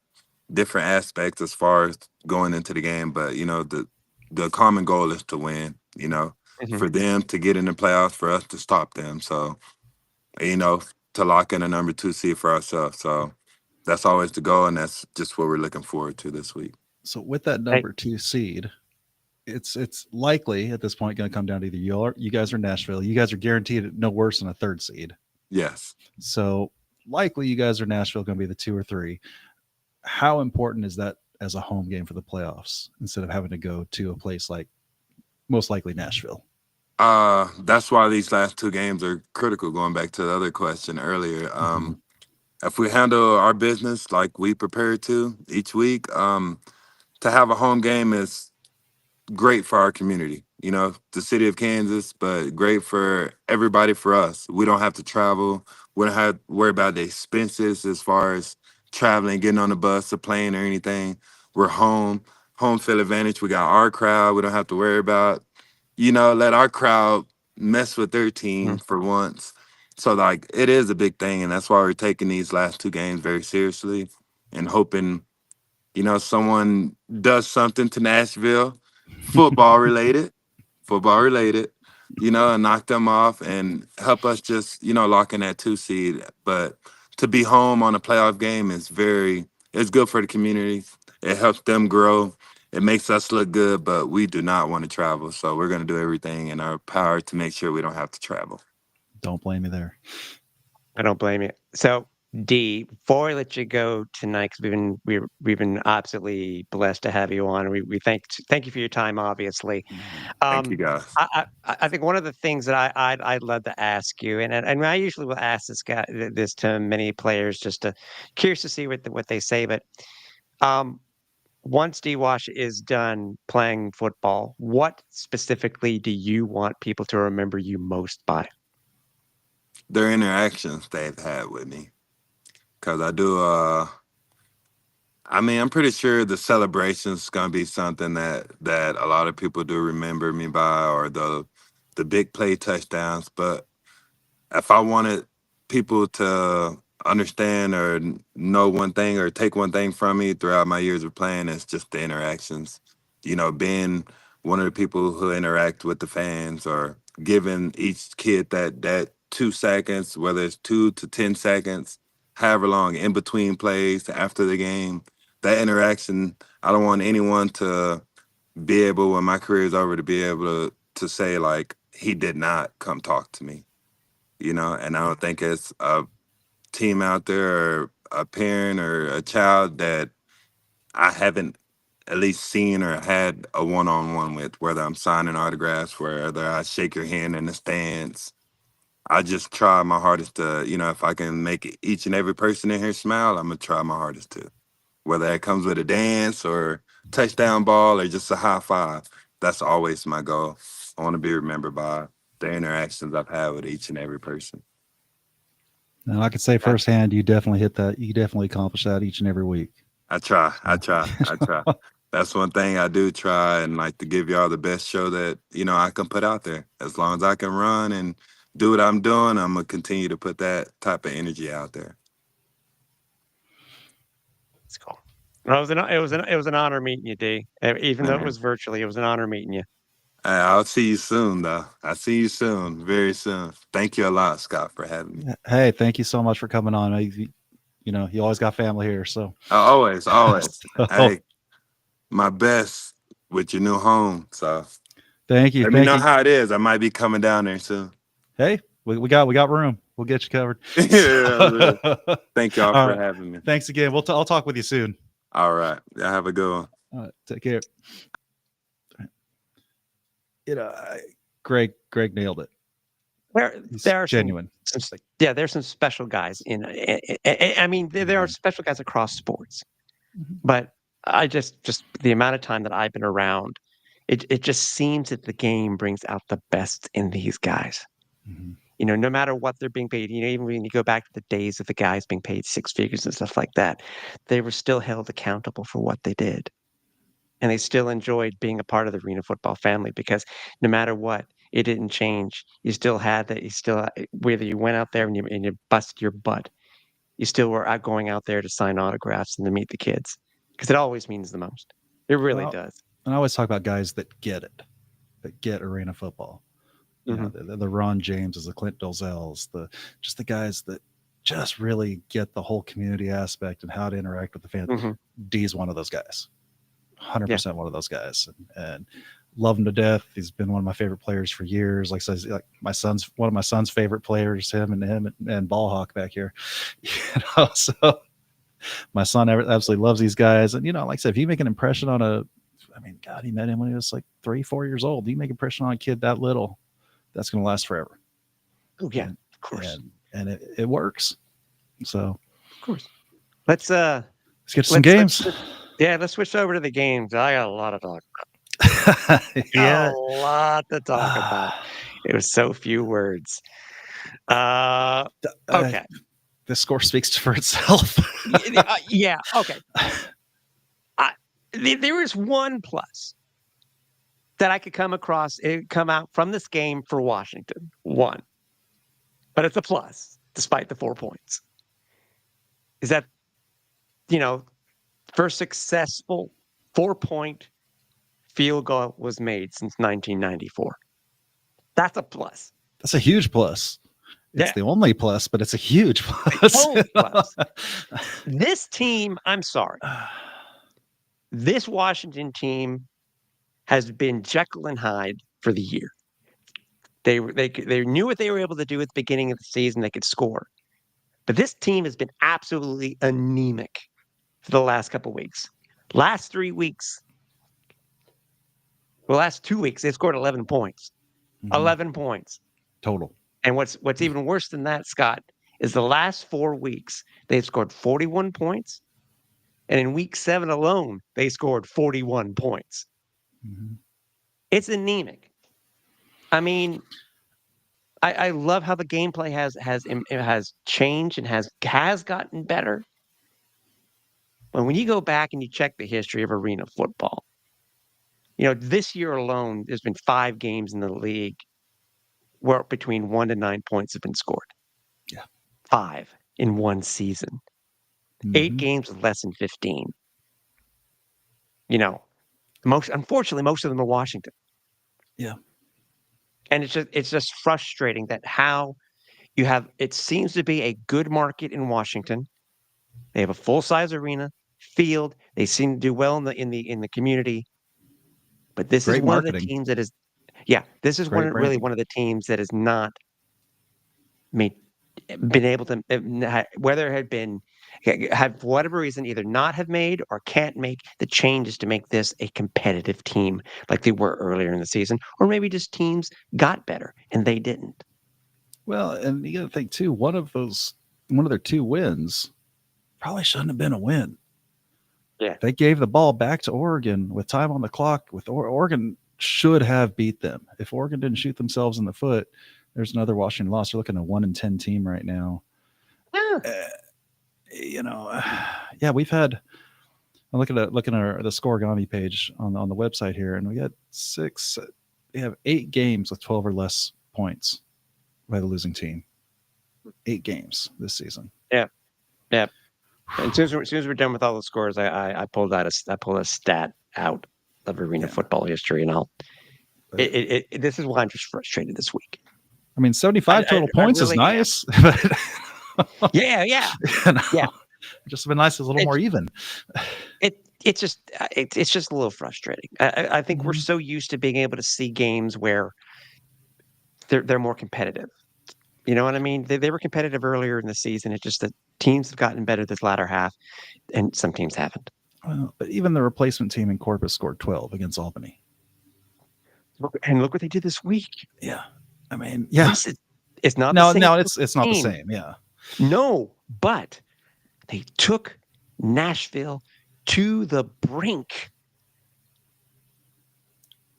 different aspects as far as going into the game, but the common goal is to win, Mhm. for them to get in the playoffs, for us to stop them. So, to lock in a number 2 seed for ourselves. So that's always the goal, and that's just what we're looking forward to this week. So with that number 2 seed, it's likely at this point going to come down to either you guys are Nashville. You guys are guaranteed no worse than a 3rd seed. Yes. So likely you guys are Nashville going to be the 2 or 3. How important is that as a home game for the playoffs instead of having to go to a place like most likely Nashville? That's why these last 2 games are critical. Going back to the other question earlier, if we handle our business like we prepare to each week, to have a home game is great for our community, the city of Kansas, but great for everybody, for us. We don't have to travel. We don't have to worry about the expenses as far as traveling, getting on the bus, a plane, or anything. We're home field advantage. We got our crowd. We don't have to worry about, let our crowd mess with their team Mhm. for once. So, it is a big thing, and that's why we're taking these last 2 games very seriously and hoping, someone does something to Nashville, football related, and knock them off and help us just, lock in that 2 seed. But to be home on a playoff game it's good for the community. It helps them grow. It makes us look good, but we do not want to travel. So we're going to do everything in our power to make sure we don't have to travel. Don't blame me there. I don't blame you. So, Dee, before I let you go tonight, because we've been absolutely blessed to have you on. We thank you for your time, obviously. Thank you, guys. I think one of the things that I'd love to ask you, and I usually will ask this to many players, just to curious to see what they say. But once Dee Wash is done playing football, what specifically do you want people to remember you most by? Their interactions they've had with me. Because I do, I'm pretty sure the celebration's gonna be something that a lot of people do remember me by, or the big play touchdowns. But if I wanted people to understand or know one thing or take one thing from me throughout my years of playing, it's just the interactions. Being one of the people who interact with the fans, or giving each kid that 2 seconds, whether it's 2 to 10 seconds, however long in between plays after the game. That interaction, I don't want anyone to be able, when my career is over, to be able to say, like, he did not come talk to me. And I don't think it's a team out there, or a parent or a child, that I haven't at least seen or had a one-on-one with, whether I'm signing autographs, whether I shake your hand in the stands. I just try my hardest to, if I can make each and every person in here smile, I'm going to try my hardest to. Whether it comes with a dance or touchdown ball or just a high five, that's always my goal. I want to be remembered by the interactions I've had with each and every person. Now I could say firsthand, you definitely hit that. You definitely accomplish that each and every week. I try. That's one thing I do try, and like to give y'all the best show that, I can put out there. As long as I can run and do what I'm doing, I'm going to continue to put that type of energy out there. It's cool. Well, it was an honor meeting you, Dee. Even though it was virtually, it was an honor meeting you. I'll see you soon, though. I'll see you soon, very soon. Thank you a lot, Scott, for having me. Hey, thank you so much for coming on. You always got family here, so Always. So- Hey, my best with your new home. So thank you. let me know how it is. I might be coming down there soon. Hey, we got room. We'll get you covered. Yeah, thank y'all All for right. having me. Thanks again. I'll talk with you soon. All right. Y'all have a good one. All right, take care. Greg nailed it. He's There are genuine. there's some special guys in. I mean, there are special guys across sports, but I just the amount of time that I've been around, it just seems that the game brings out the best in these guys. Mhm. No matter what they're being paid, even when you go back to the days of the guys being paid six figures and stuff like that, they were still held accountable for what they did. And they still enjoyed being a part of the Arena Football family because no matter what, it didn't change. You still had that. You still, whether you went out there and you busted your butt, you still were out going out there to sign autographs and to meet the kids because it always means the most. It really Well, does. And I always talk about guys that get it, that get arena football. The Ron Jameses, the Clint Dozels, the guys that just really get the whole community aspect and how to interact with the fans. Mm-hmm. D's one of those guys, 100% one of those guys, and love him to death. He's been one of my favorite players for years. Like I said, like one of my son's favorite players, him and Ball Hawk back here. So my son absolutely loves these guys. And like I said, if you make an impression on God, he met him when he was like 3-4 years old. You make an impression on a kid that little, that's going to last forever. Oh yeah, of course. And it works. So of course. Let's get to some games. Let's switch over to the games. I got a lot to talk about. Yeah. A lot to talk about. It was so few words. Okay. The score speaks for itself. Yeah. Okay. There is one plus that I could come out from this game for Washington. One. But it's a plus, despite the 4 points. Is that, first successful 4-point field goal was made since 1994. That's a plus. That's a huge plus. It's the only plus, but it's a huge plus. Only plus. This team, I'm sorry. This Washington team has been Jekyll and Hyde for the year. They knew what they were able to do at the beginning of the season. They could score. But this team has been absolutely anemic for the last couple of weeks. Last 3 weeks, last 2 weeks, they scored 11 points. 11 points. Total. And what's even worse than that, Scott, is the last 4 weeks, they've scored 41 points. And in week 7 alone, they scored 41 points. It's anemic. I mean, I love how the gameplay has changed and has gotten better. But when you go back and you check the history of arena football, this year alone, there's been 5 games in the league where between 1 to 9 points have been scored. Yeah. 5 in one season. 8 games with less than 15. Unfortunately, most of them are Washington. Yeah. And it's just frustrating that how it seems to be a good market in Washington. They have a full-size arena, field. They seem to do well in the community. But this is one of the teams that is this is one of the teams that has not been able to, whether it had been have for whatever reason either not have made or can't make the changes to make this a competitive team like they were earlier in the season, or maybe just teams got better and they didn't. Well, and you got to think too, one of their 2 wins probably shouldn't have been a win. Yeah. They gave the ball back to Oregon with time on the clock. Oregon should have beat them. If Oregon didn't shoot themselves in the foot, there's another Washington loss. They're looking at a 1-10 team right now. We've had. I'm looking at the Scoregami page on the website here, and we got 6. We have 8 games with 12 or less points by the losing team. 8 games this season. Yeah. And as soon as we're done with all the scores, I pulled a stat out of arena football history, and this is why I'm just frustrated this week. I mean, 75 total points is nice. Yeah. Just been nice. It's a little more even. It's just a little frustrating. I think we're so used to being able to see games where they're more competitive. You know what I mean? They were competitive earlier in the season. It's just that teams have gotten better this latter half, and some teams haven't. Well, but even the replacement team in Corpus scored 12 against Albany. look what they did this week. Yeah. I mean, yeah. Yes, it's not No, the same. no, it's not the game. same. Yeah. No, but they took Nashville to the brink.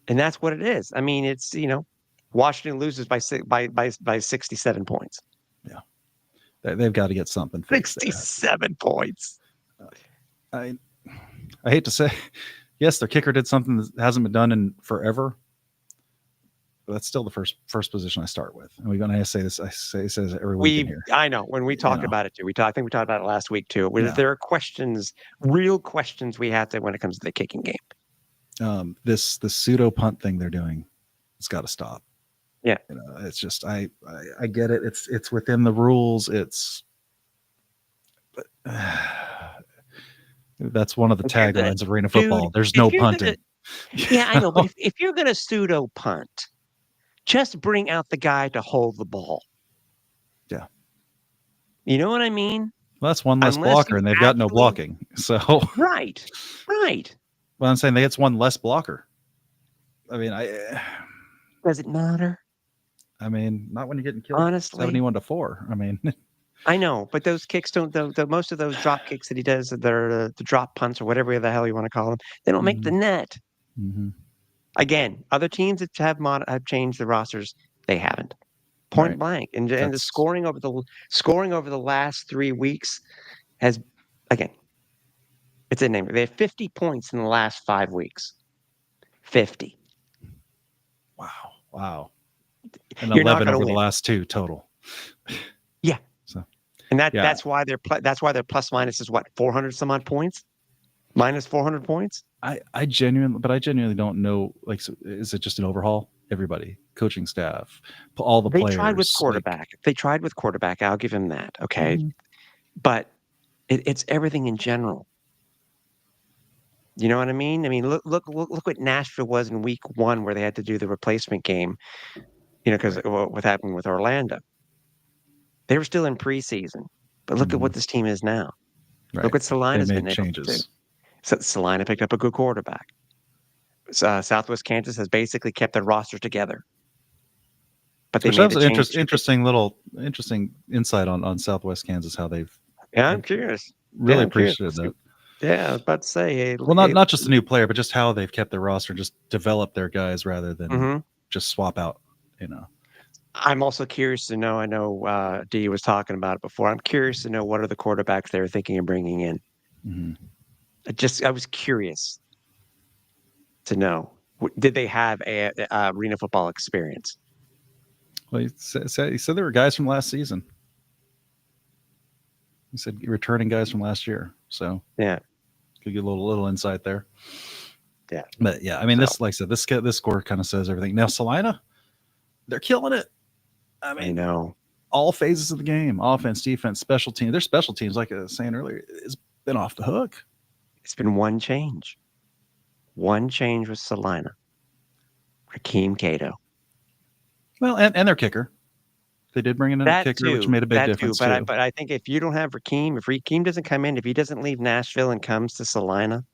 And that's what it is. I mean, it's, Washington loses by 67 points. Yeah. They've got to get something fixed. 67 points. I hate to say, yes, their kicker did something that hasn't been done in forever. But that's still the first position I start with. And we're going to say this. I say this every week in here. I know when we talk about it too. I think we talked about it last week too. There are questions, real questions we have to when it comes to the kicking game. This pseudo punt thing they're doing, it's got to stop. Yeah, it's just I get it. It's within the rules. But that's one of the taglines of arena football. There's no punting. Yeah, I know. But if you're going to pseudo punt, just bring out the guy to hold the ball. Yeah. You know what I mean? Well, that's one less blocker, and they've got no blocking. So right. Well, I'm saying it's one less blocker. I mean, does it matter? I mean, not when you're getting killed. Honestly, 71-4. I mean, I know, but those kicks don't. Most of those drop kicks that he does, they're the drop punts or whatever the hell you want to call them. They don't make the net. Mm-hmm. Again, other teams that have changed the rosters, they haven't. Point blank, and the scoring over the last 3 weeks has, again, it's a name. They have 50 points in the last 5 weeks. 50. Wow. And 11 over the last 2 total. Yeah. So, and that's why their plus minus is what, 400 some odd points, minus 400 points. I genuinely don't know. Like, so is it just an overhaul? Everybody, coaching staff, all the players. They tried with quarterback. I'll give him that. Okay, but it's everything in general. You know what I mean? I mean, look what Nashville was in week 1, where they had to do the replacement game. Because what happened with Orlando, they were still in preseason. But look at what this team is now. Right. Look what Salina's been able to do. So Salina picked up a good quarterback. Southwest Kansas has basically kept their roster together. But they made an interesting insight on Southwest Kansas, how they've. Yeah, I'm curious. Really appreciated that. Yeah, I was about to say. Not just a new player, but just how they've kept their roster, just develop their guys rather than just swap out. I'm also curious to know. I know Dee was talking about it before. I'm curious to know what are the quarterbacks they're thinking of bringing in. Mm-hmm. I was curious to know, did they have a arena football experience? Well, he said there were guys from last season. He said returning guys from last year. So yeah, could get a little insight there. Yeah, but yeah, I mean, this, like I said, this score kind of says everything. Now Salina, they're killing it. I mean, I know all phases of the game: offense, defense, special teams. Their special teams, like I was saying earlier, has been off the hook. It's been one change with Salina, Rakeem Cato. Well, and their kicker. They did bring in a kicker, which made a big difference too. But I think if you don't have Rakeem, if Rakeem doesn't come in, if he doesn't leave Nashville and comes to Salina,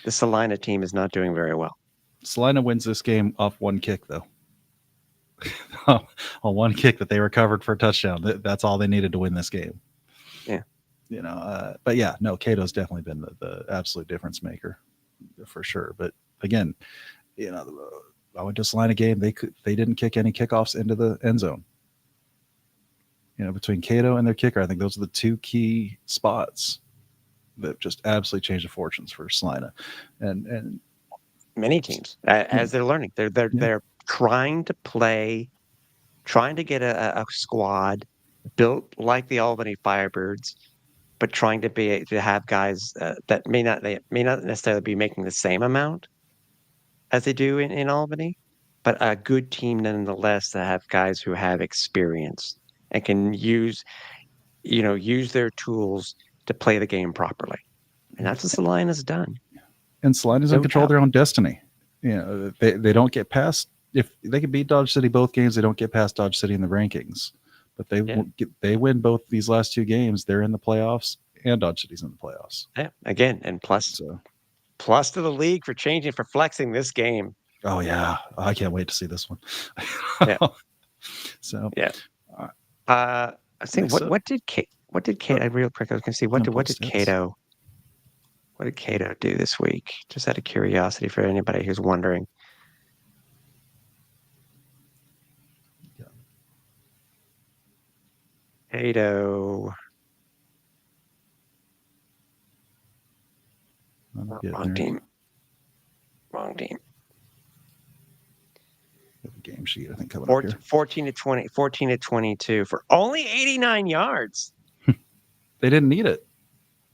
the Salina team is not doing very well. Salina wins this game off one kick, though. On one kick that they recovered for a touchdown. That's all they needed to win this game. Yeah. But yeah, no, Cato's definitely been the absolute difference maker for sure. But again, I went to a Salina game. They didn't kick any kickoffs into the end zone. Between Cato and their kicker, I think those are the 2 key spots that just absolutely changed the fortunes for Salina. And many teams, as they're learning, they're trying to get a squad built like the Albany Firebirds, but trying to have guys that may not necessarily be making the same amount as they do in Albany, but a good team nonetheless that have guys who have experience and can use their tools to play the game properly. And that's what Salina's done. And Salina's in control of their own destiny. They don't get past, if they can beat Dodge City both games, they don't get past Dodge City in the rankings. But they win both these last 2 games. They're in the playoffs, and Dodge City's in the playoffs. Yeah, again, and plus to the league for flexing this game. Oh yeah, I can't wait to see this one. Yeah. So Yeah. uh, I think next up, what did Kate? I real quick, I was going to see what pull did stats. Cato do this week? Just out of curiosity for anybody who's wondering. Yeah, Cato. I'm Oh, getting wrong there. team. Wrong team. Got the game sheet, I think, coming up here. 14 to 20, 14 to 22 for only 89 yards. They didn't need it.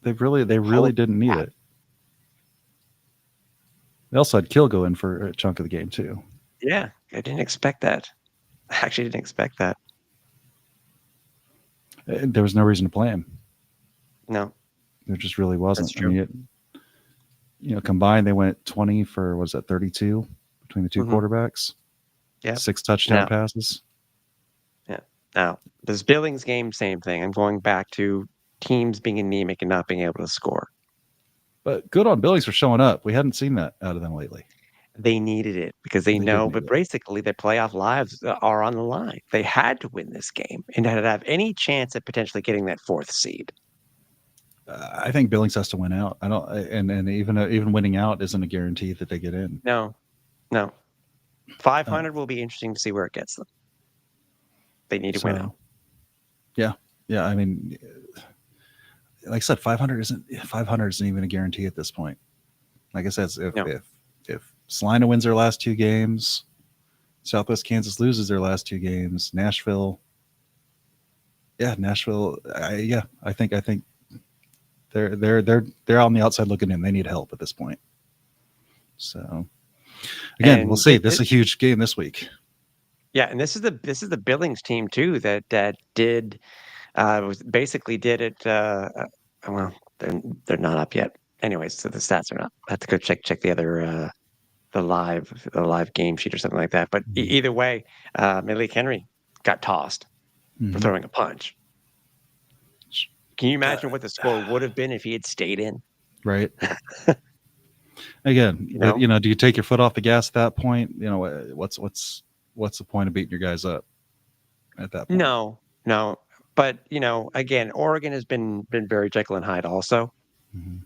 They really Holy didn't need crap. it. They also had Kill go in for a chunk of the game too. Yeah, I didn't expect that. I actually didn't expect that. There was no reason to play him. No, There just really that's wasn't. I true. mean, combined they went 20 for, what was that, 32 between the two Mhm. quarterbacks. Yeah. 6 touchdown Now, passes. now, this Billings game, same thing. I'm going back to teams being anemic and not being able to score. But good on Billings for showing up. We hadn't seen that out of them lately. They needed it because they They did know, need but it. basically their playoff lives are on the line. They had to win this game and had to have any chance at potentially getting that 4th seed. I think Billings has to win out. I don't, and even winning out isn't a guarantee that they get in. No, no. 500 will be interesting to see where it gets them. They need to win out. Yeah. I mean, like I said, 500 isn't even a guarantee at this point. Like I said, if Salina wins their last 2 games, Southwest Kansas loses their last 2 games, Nashville. I think they're on the outside looking in. They need help at this point. So again, we'll see. This is a huge game this week. Yeah, and this is the Billings team too that did basically did it. Well, they're not up yet. Anyways, so the stats are not. I have to go check the other the live game sheet or something like that. But either way, Malik Henry got tossed for throwing a punch. Can you imagine what the score would have been if he had stayed in? Right. Again, do you take your foot off the gas at that point? What's the point of beating your guys up at that point? No. But again, Oregon has been very Jekyll and Hyde also. Mm-hmm.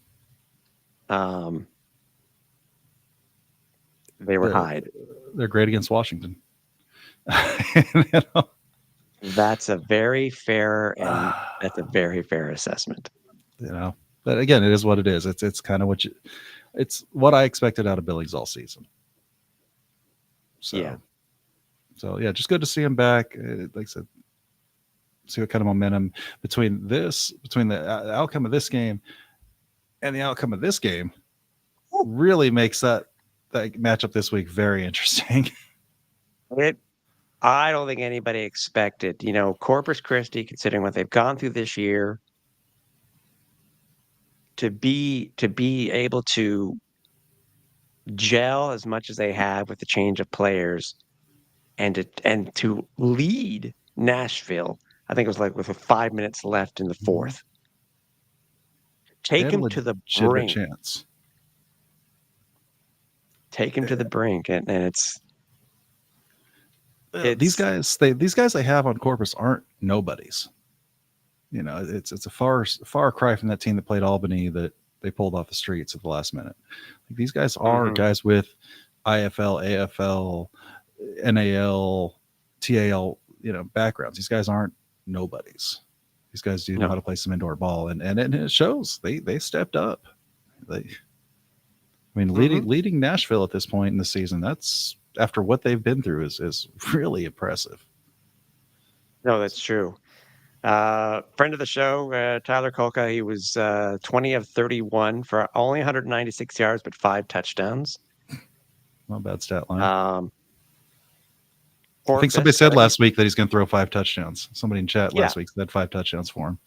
They were Hyde. They're great against Washington. That's a very fair assessment. But again, it is what it is. It's kind of it's what I expected out of Billings all season. So yeah, just good to see him back. Like I said, see what kind of momentum between the outcome of this game and the outcome of this game really makes that matchup this week very interesting. I don't think anybody expected, Corpus Christi, considering what they've gone through this year, to be able to gel as much as they have with the change of players and to lead Nashville. I think it was like with 5 minutes left in the 4th. Take him to the brink. Chance. Take him to the brink, and it's these guys they have on Corpus aren't nobodies. It's a far cry from that team that played Albany that they pulled off the streets at the last minute. These guys are guys with IFL, AFL, NAL, TAL, backgrounds. These guys aren't nobodies. These guys do know how to play some indoor ball, and it shows. They stepped up. Leading Nashville at this point in the season, that's after what they've been through is really impressive. No, that's true. Friend of the show, Tyler Kolka, he was 20 of 31 for only 196 yards, but 5 touchdowns. Not bad stat line. I think somebody said last week that he's going to throw 5 touchdowns. Somebody in chat last week said 5 touchdowns for him.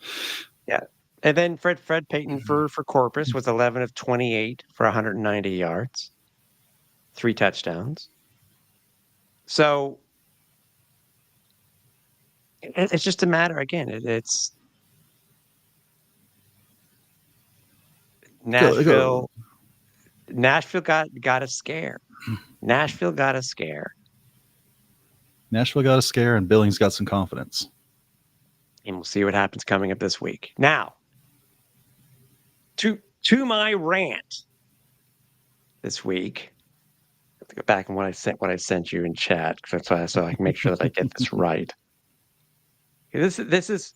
Yeah. And then Fred Payton for Corpus was 11 of 28 for 190 yards, 3 touchdowns. So it's just a matter, again, it's Nashville. Nashville got a scare. Nashville got a scare. Nashville got a scare, and Billings got some confidence. And we'll see what happens coming up this week. Now, to my rant this week. I have to go back and what I sent you in chat, so I can make sure that I get this right. This is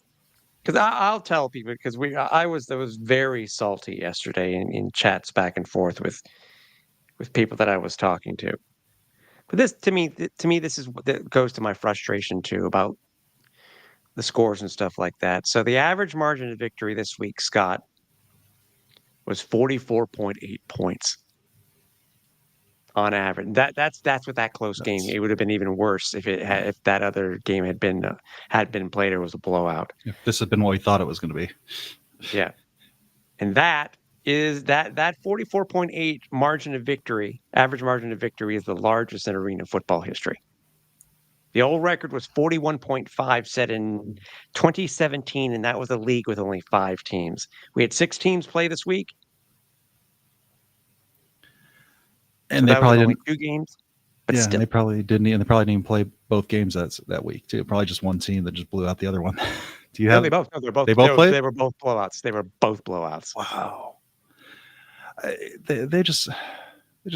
because I'll tell people, because I was very salty yesterday in chats back and forth with people that I was talking to. But this to me this is that goes to my frustration too about the scores and stuff like that. So the average margin of victory this week, Scott, was 44.8 points on average. That's with that close game. It would have been even worse if that other game had been played or was a blowout. If this had been what we thought it was going to be. Yeah. And that 44.8 margin of victory, average margin of victory, is the largest in arena football history. The old record was 41.5 set in 2017, and that was a league with only 5 teams. We had 6 teams play this week. And so they that probably was only didn't. 2 games. But Yeah, still, and they probably didn't even play both games that week too. Probably just one team that just blew out the other one. Do you have? they both They both played? They were both blowouts. They were both blowouts. Wow. They just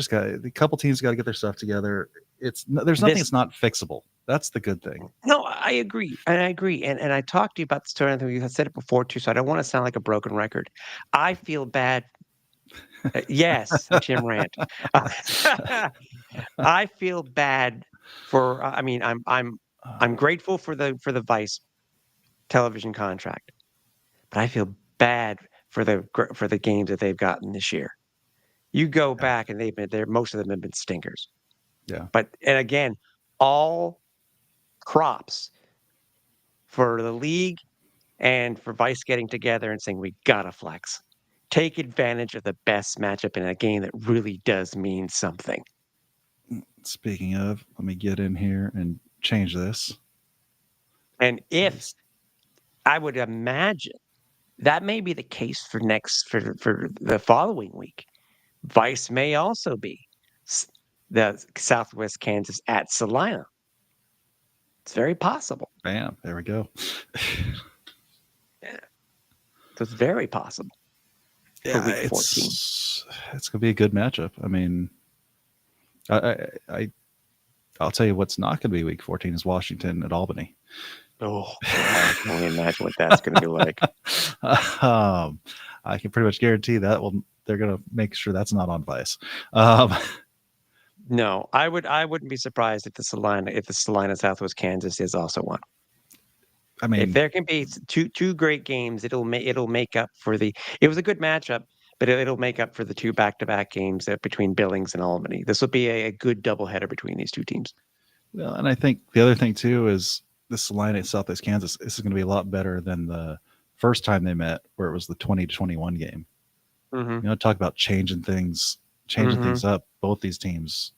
got a couple teams got to get their stuff together. There's nothing that's not fixable. That's the good thing. No, I agree. And I agree. And I talked to you about the story. I think you had said it before too, so I don't want to sound like a broken record. I feel bad. Yes, Jim Rant. I feel bad for. I mean, I'm grateful for the Vice television contract, but I feel bad for the games that they've gotten this year. You go back and they've been there. Most of them have been stinkers. Yeah. And again, all props for the league and for Vice getting together and saying, we gotta flex. Take advantage of the best matchup in a game that really does mean something. Speaking of, let me get in here and change this. And if I would imagine that may be the case for the following week. Vice may also be the Southwest Kansas at Salina. It's very possible. Bam, there we go. Yeah. So it's very possible. For week 14. It's gonna be a good matchup. I mean, I'll tell you what's not gonna be week 14 is Washington at Albany. Oh, I can only imagine what that's gonna be like. I can pretty much guarantee that they're gonna make sure that's not on Vice. No, I wouldn't be surprised if the Salina Southwest Kansas is also one. I mean, if there can be two great games, it'll make up for the. It was a good matchup, but it'll make up for the 2 back-to-back games between Billings and Albany. This will be a good doubleheader between these 2 teams. Well, and I think the other thing too is the Salina at Southwest Kansas. This is going to be a lot better than the first time they met, where it was the 20-21 game. Mm-hmm. Talk about changing things up. Both these teams,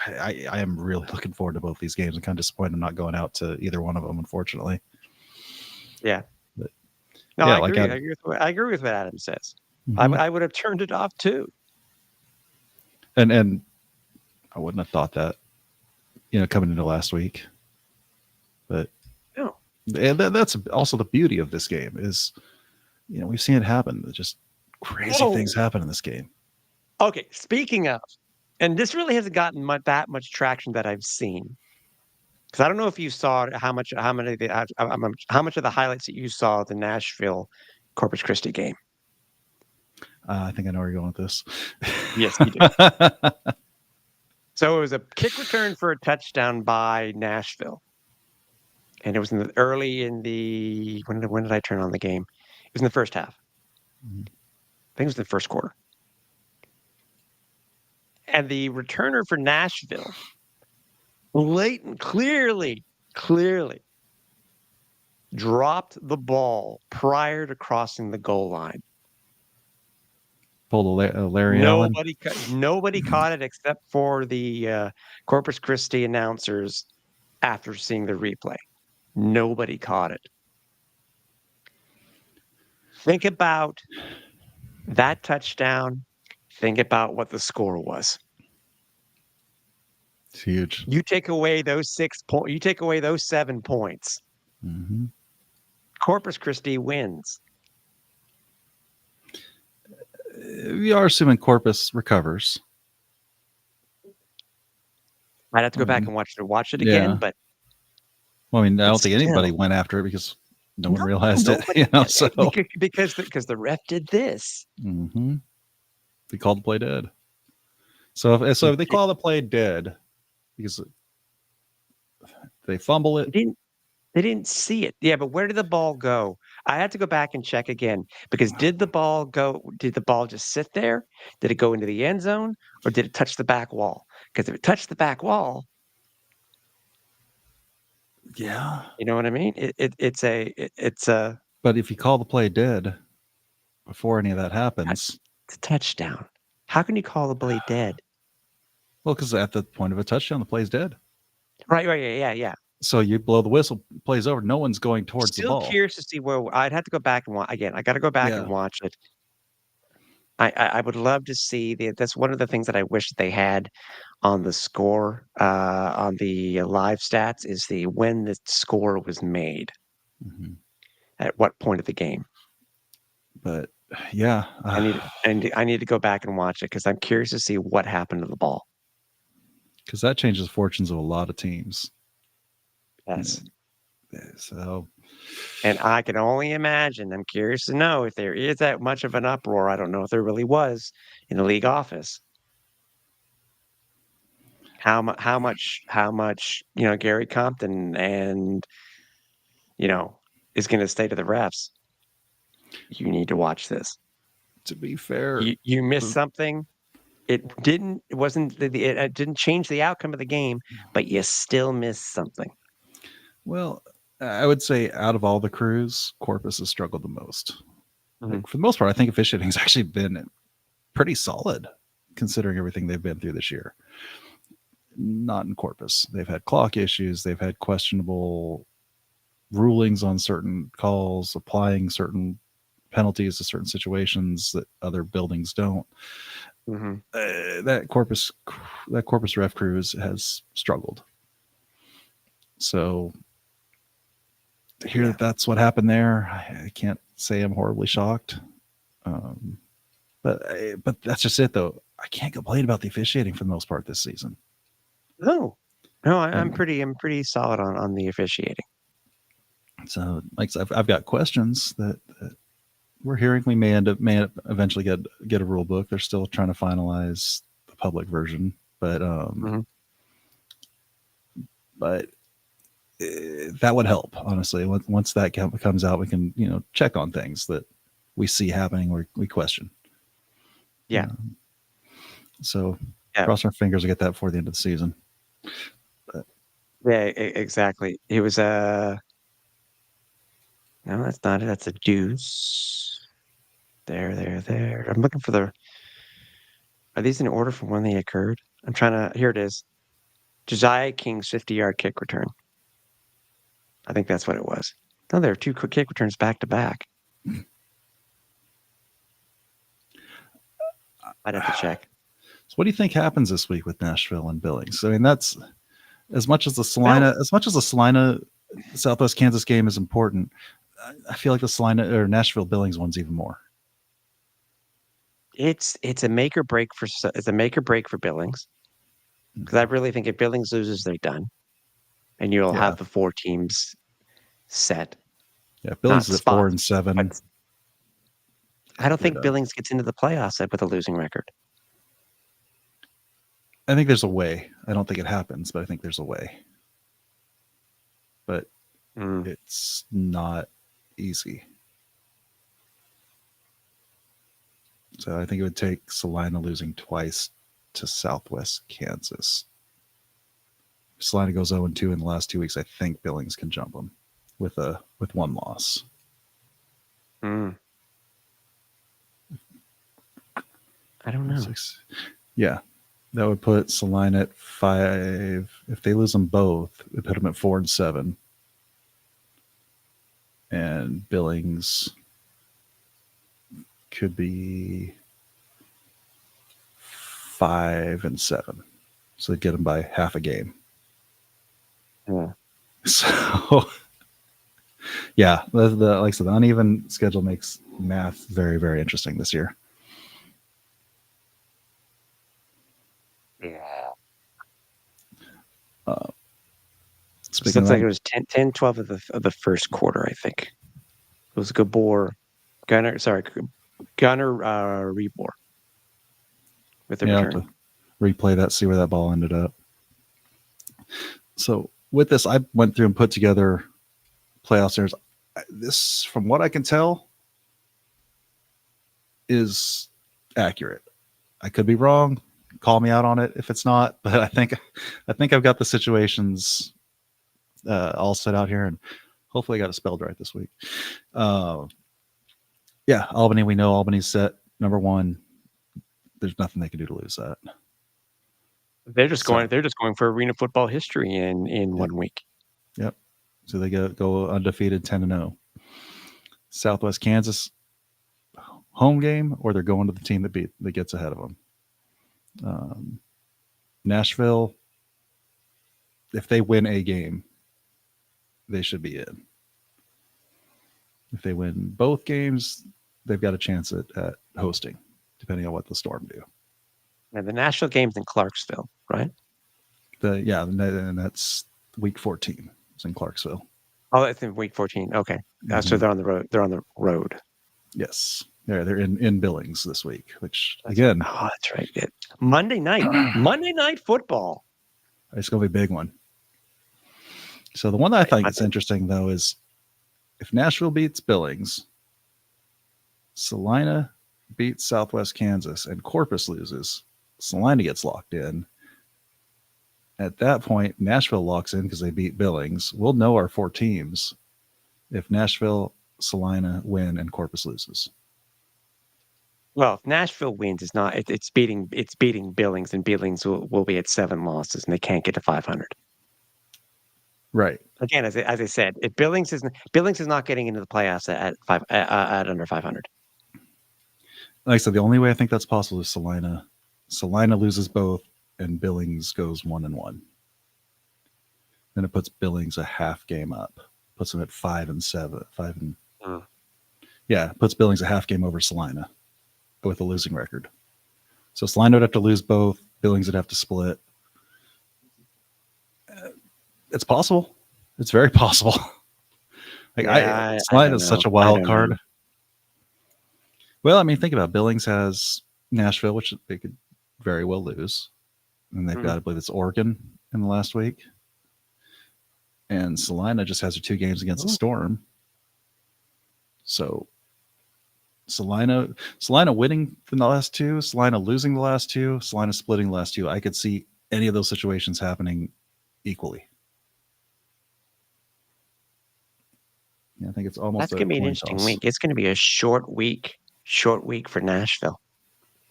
I am really looking forward to both these games. I'm kind of disappointed I'm not going out to either one of them, unfortunately. Yeah. But, no, yeah, I agree with what Adam says. Mm-hmm. I would have turned it off too. And I wouldn't have thought that, coming into last week. But no. And that's also the beauty of this game is, we've seen it happen. Just crazy things happen in this game. Okay, speaking of, and this really hasn't gotten that much traction that I've seen, because I don't know if you saw how much of the highlights that you saw of the Nashville Corpus Christi game. I think I know where you're going with this. Yes, you do. So it was a kick return for a touchdown by Nashville, and it was early in the. When did I turn on the game? It was in the first half. Mm-hmm. I think it was the first quarter. And the returner for Nashville, clearly dropped the ball prior to crossing the goal line. Pulled a Larry Allen. Nobody caught it except for the Corpus Christi announcers after seeing the replay. Nobody caught it. Think about that touchdown. think about what the score was. It's huge. You take away those 6 points. You take away those 7 points. Mm-hmm. Corpus Christi wins. We are assuming Corpus recovers. I'd have to go back and watch it again, Yeah. but Well, I mean, I But don't think anybody still. went after it because no one no, realized it. nobody You know, did. so Because the ref did this. mm-hmm. They called the play dead. So if they call the play dead because they fumble it, They didn't see it. Yeah, but where did the ball go? I had to go back and check again because did the ball just sit there? Did it go into the end zone or did it touch the back wall? Because if it touched the back wall, yeah. you know what I mean? It's a But if you call the play dead before any of that happens, it's a touchdown. How can you call the play dead? well, because at the point of a touchdown, the play's dead. Right, yeah. So you blow the whistle, plays over. No one's going towards the Still ball. curious to see where I'd have to go back and watch again. I got to go back and watch it. I would love to see that's one of the things that I wish they had on the score, on the live stats is when the score was made. Mm-hmm. At what point of the game? But yeah, I need to go back and watch it because I'm curious to see what happened to the ball. because that changes the fortunes of a lot of teams. Yes. So, and I can only imagine. I'm curious to know if there is that much of an uproar. I don't know if there really was in the league office. How much Gary Compton and is going to say to the refs, you need to watch this. to be fair, You missed something. It didn't change the outcome of the game, but you still missed something. well, I would say out of all the crews, Corpus has struggled the most. Mhm. Like, for the most part, I think officiating has actually been pretty solid considering everything they've been through this year. Not in Corpus. They've had clock issues. They've had questionable rulings on certain calls, applying certain penalties to certain situations that other buildings don't. Mm-hmm. That Corpus ref crew has struggled. So to hear that that's what happened there, I can't say I'm horribly shocked. But that's just it, though. I can't complain about the officiating for the most part this season. No, I'm pretty solid on the officiating. So, like I've got questions that we're hearing. We may eventually get a rule book. They're still trying to finalize the public version, but that would help, honestly. Once that comes out, we can check on things that we see happening or we question. Yeah. So cross our fingers to get that before the end of the season. But, yeah, exactly. It was no, that's not it. That's a deuce. There. I'm looking for are these in order from when they occurred? I'm trying to, here it is. Josiah King's 50-yard kick return. I think that's what it was. No, there are 2 quick kick returns back to back. I'd have to check. So what do you think happens this week with Nashville and Billings? I mean, that's as much as the Salina Southwest Kansas game is important. I feel like the Salina or Nashville Billings one's even more. It's a make or break for Billings, because I really think if Billings loses, they're done, and you'll have the 4 teams set. Yeah, Billings is at 4-7. I don't think Billings gets into the playoffs with a losing record. I think there's a way. I don't think it happens, but I think there's a way. But it's not easy. So I think it would take Salina losing twice to Southwest Kansas. If Salina goes 0-2 in the last 2 weeks, I think Billings can jump them with 1 loss. I don't know. 6. Yeah. That would put Salina at 5. If they lose them both, it put them at 4-7. And Billings could be 5-7, so they get them by half a game. Yeah. So, yeah, the like I said, the uneven schedule makes math very, very interesting this year. Yeah. It Speaking looks of like it was 10, 12 of the first quarter, I think. It was Rebor with the yeah, I'll have return. to replay that, see where that ball ended up. So with this, I went through and put together playoff scenarios. This, from what I can tell, is accurate. I could be wrong. Call me out on it if it's not, but I think I've got the situations all set out here, and hopefully I got it spelled right this week. Yeah, Albany. We know Albany's set number one. There's nothing they can do to lose that. They're just So- going for arena football history in 1 week. Yep. So they go undefeated 10-0. Southwest Kansas home game, or they're going to the team that gets ahead of them. Nashville, if they win a game, they should be in. If they win both games, they've got a chance at hosting, depending on what the Storm do. And the Nashville game's in Clarksville, right? And that's week 14. It's in Clarksville. Oh, it's in week 14. Okay. So Mhm. they're on the road. They're on the road. Yes. They're in Billings this week, which again, Oh, that's right. Monday night football. it's going to be a big one. So the one that I think is interesting, though, is if Nashville beats Billings, Salina beats Southwest Kansas, and Corpus loses, Salina gets locked in. At that point, Nashville locks in because they beat Billings. We'll know our 4 teams if Nashville, Salina win, and Corpus loses. Well, if Nashville wins, it's beating Billings, and Billings will be at 7 losses, and they can't get to 500. Right. Again, as I said, if Billings is not getting into the playoffs at under 500. Like I said, the only way I think that's possible is Salina. Salina loses both, and Billings goes 1-1. Then it puts Billings a half game up, puts them at 5-7. Yeah, puts Billings a half game over Salina with a losing record. So Salina would have to lose both. Billings would have to split. It's possible. It's very possible. Salina is such a wild card. Know. Well, I mean, think about it. Billings has Nashville, which they could very well lose. And they've got, I believe it's Oregon in the last week. And Salina just has her 2 games against the Storm. So Salina winning in the last 2, Salina losing the last 2, Salina splitting the last 2. I could see any of those situations happening equally. Yeah, I think it's almost. That's going to be an interesting week. It's going to be a short week for Nashville.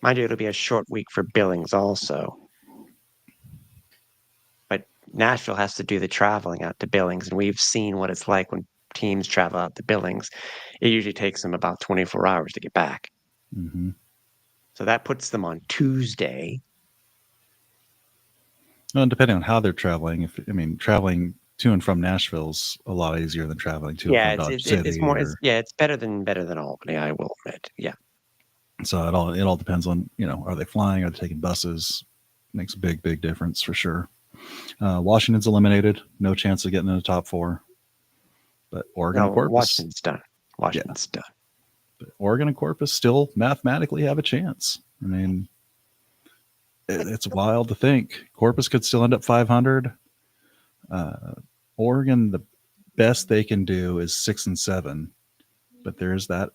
Mind you, it'll be a short week for Billings also. But Nashville has to do the traveling out to Billings, and we've seen what it's like when teams travel out to Billings. It usually takes them about 24 hours to get back. Mm-hmm. So that puts them on Tuesday. Well, and depending on how they're traveling, traveling to and from Nashville's a lot easier than traveling to and from Dodge City. It's more. It's better than Albany, I will admit. Yeah. So it all depends on, are they flying? Are they taking buses? Makes a big difference for sure. Washington's eliminated. No chance of getting in the top 4. But Oregon and Corpus. Washington's done. Done. But Oregon and Corpus still mathematically have a chance. I mean, it's wild to think. Corpus could still end up 500. Oregon, the best they can do is 6-7. But there's that.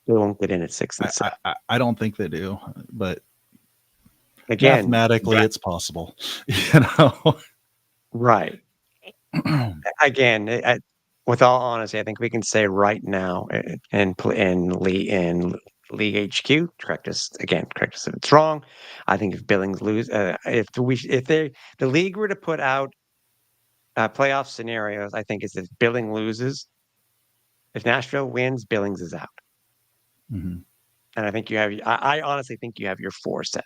They won't get in at 6-7. I don't think they do. But again, mathematically, it's possible. Right. Again, with all honesty, I think we can say right now in League HQ, correct us if it's wrong. I think if Billings lose, the league were to put out playoff scenarios, I think is if Billings loses, if Nashville wins, Billings is out. Mm-hmm. And I think I honestly think you have your 4 set.